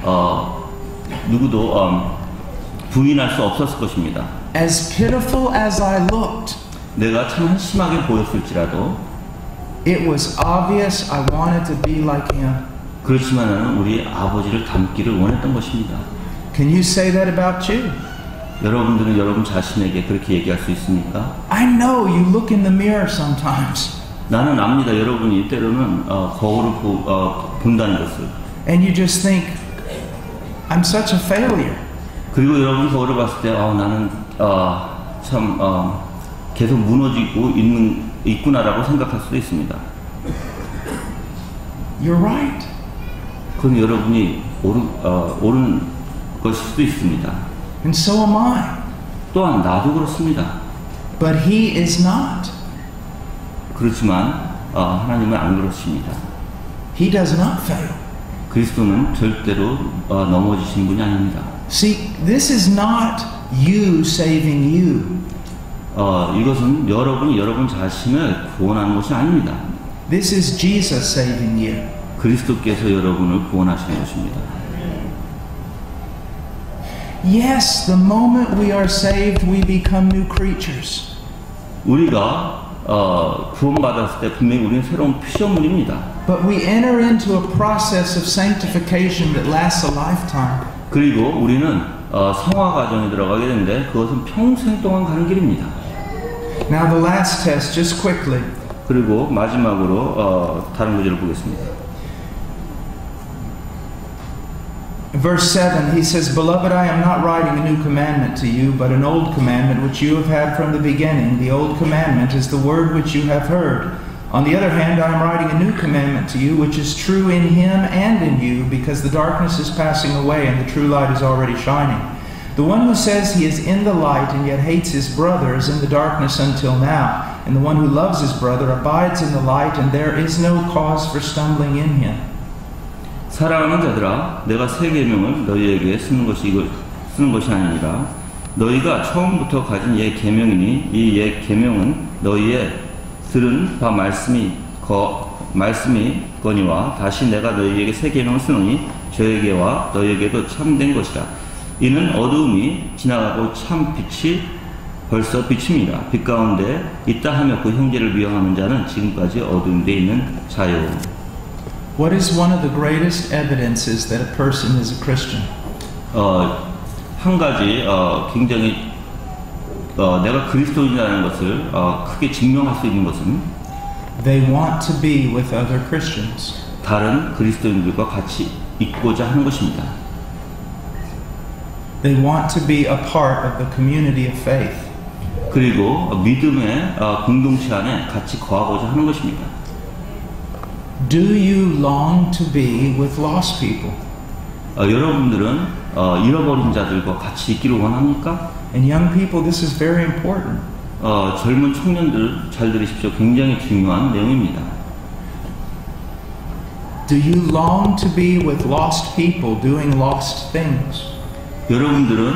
부인할 수 없었을 것입니다. As pitiful as I looked, 내가 참 한심하게 보였을지라도 it was obvious I wanted to be like him. 그렇지만 나는 우리 아버지를 닮기를 원했던 것입니다. Can you say that about you? 여러분들은 여러분 자신에게 그렇게 얘기할 수 있습니까? I know you look in the mirror sometimes. 나는 압니다. 여러분이 때로는 거울을 본다는 것을. And you just think, I'm such a failure. 그리고 여러분 거울을 봤을 때 나는 참 계속 무너지고 있구나라고 생각할 수도 있습니다. You're right. 그건 여러분이 옳은 것일 수도 있습니다. And so am I. 또한 나도 그렇습니다. But he is not. 그렇지만 하나님은 안 그러십니다. He does not fail. 그리스도는 절대로 넘어지신 분이 아닙니다. See, this is not you saving you. 이것은 여러분이 여러분 자신을 구원하는 것이 아닙니다. This is Jesus saving you. 그리스도께서 여러분을 구원하시는 것입니다. Yes, the moment we are saved, we become new creatures. 우리가 구원받았을 때 분명히 우리는 새로운 피조물입니다. But we enter into a process of sanctification that lasts a lifetime. 그리고 우리는 성화 과정에 들어가게 되는데 그것은 평생 동안 가는 길입니다. Now the last test, just quickly. 그리고 마지막으로 다른 구절을 보겠습니다. Verse 7, he says, Beloved, I am not writing a new commandment to you, but an old commandment which you have had from the beginning. The old commandment is the word which you have heard. On the other hand, I am writing a new commandment to you, which is true in him and in you, because the darkness is passing away and the true light is already shining. The one who says he is in the light and yet hates his brother is in the darkness until now. And the one who loves his brother abides in the light, and there is no cause for stumbling in him. 사랑하는 자들아, 내가 새 계명을 너희에게 쓰는 것이 아니라 너희가 처음부터 가진 옛 계명이니 이 옛 계명은 너희의 들은 바 말씀이거니와 다시 내가 너희에게 새 계명을 쓰노니 저에게와 너희에게도 참된 것이라. 이는 어두움이 지나가고 참 빛이 벌써 비칩니다. 빛 가운데 있다 하며 그 형제를 미워하는 자는 지금까지 어두운 데 있는 자요. What is one of the greatest evidences that a person is a Christian? 한 가지 굉장히 내가 그리스도인이라는 것을 크게 증명할 수 있는 것은 They want to be with other Christians. 다른 그리스도인들과 같이 있고자 하는 것입니다. They want to be a part of the community of faith. 그리고 믿음의 공동체 안에 같이 거하고자 하는 것입니다. Do you long to be with lost people? 여러분들은 잃어버린 자들과 같이 있기를 원합니까? And young people, this is very important. 젊은 청년들 잘 들으십시오. 굉장히 중요한 내용입니다. Do you long to be with lost people doing lost things? 여러분들은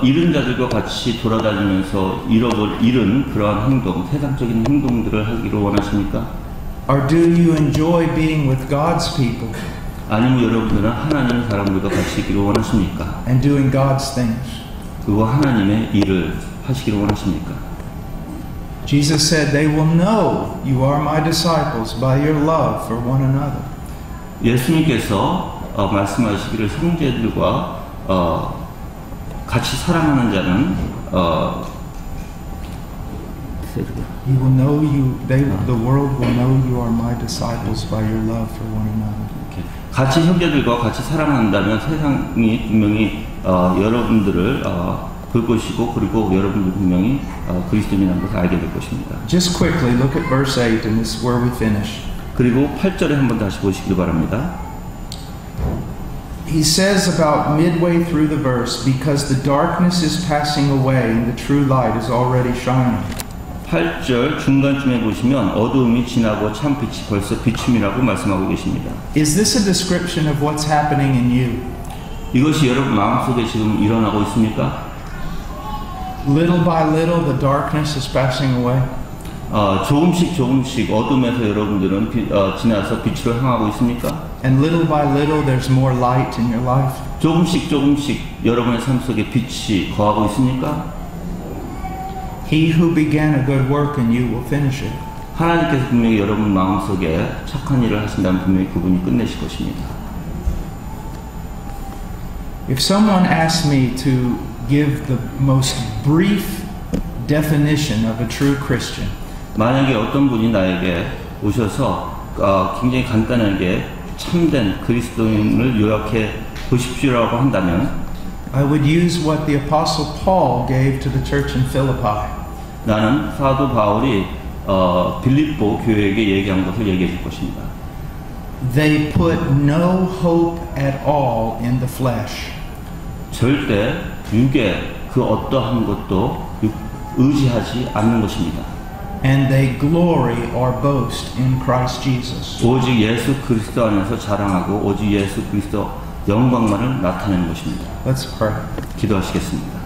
잃은 자들과 같이 돌아다니면서 잃은 그러한 행동, 세상적인 행동들을 하기를 원하십니까? Or do you enjoy being with God's people 아니면 여러분들은 하나님 사람들과 같이 있기를 원하십니까? and doing God's things? 그리고 하나님의 일을 하시기를 원하십니까? Jesus said, "They will know you are my disciples by your love for one another." 예수님께서 말씀하시기를 형제들과 같이 사랑하는 자는 You will know the world will know you are my disciples by your love for one another. 같이 형제들과 같이 사랑한다면 세상이 분명히 여러분들을 볼 것이고 그리고 여러분들 분명히 그리스도인이라는 것을 알게 될 것입니다. Just quickly look at verse 8 and this is where we finish. 그리고 8절에 한번 다시 보시길 바랍니다. He says about midway through the verse, because the darkness is passing away and the true light is already shining. 8절 중간쯤에 보시면 어두움이 지나고 참 빛이 벌써 비춤이라고 말씀하고 계십니다. Is this a description of what's happening in you? 이것이 여러분 마음속에 지금 일어나고 있습니까? Little by little the darkness is passing away. 조금씩 어둠에서 여러분들은 지나서 빛으로 향하고 있습니까? And little by little there's more light in your life. 조금씩 여러분의 삶 속에 빛이 거하고 있습니까? He who began a good work in you will finish it. 하나님께서 분명히 여러분 마음속에 착한 일을 하신다면 분명히 그분이 끝내실 것입니다. If someone asks me to give the most brief definition of a true Christian, 만약에 어떤 분이 나에게 오셔서 굉장히 간단하게 참된 그리스도인을 요약해 보십시오라고 한다면 I would use what the Apostle Paul gave to the church in Philippi. 나는 사도 바울이 빌립보 교회에게 얘기한 것을 얘기해 줄 것입니다. They put no hope at all in the flesh. 절대 육에 그 어떠한 것도 의지하지 않는 것입니다. And they glory or boast in Christ Jesus. 오직 예수 그리스도 안에서 자랑하고 오직 예수 그리스도 영광만을 나타내는 것입니다. Let's pray. 기도하시겠습니다.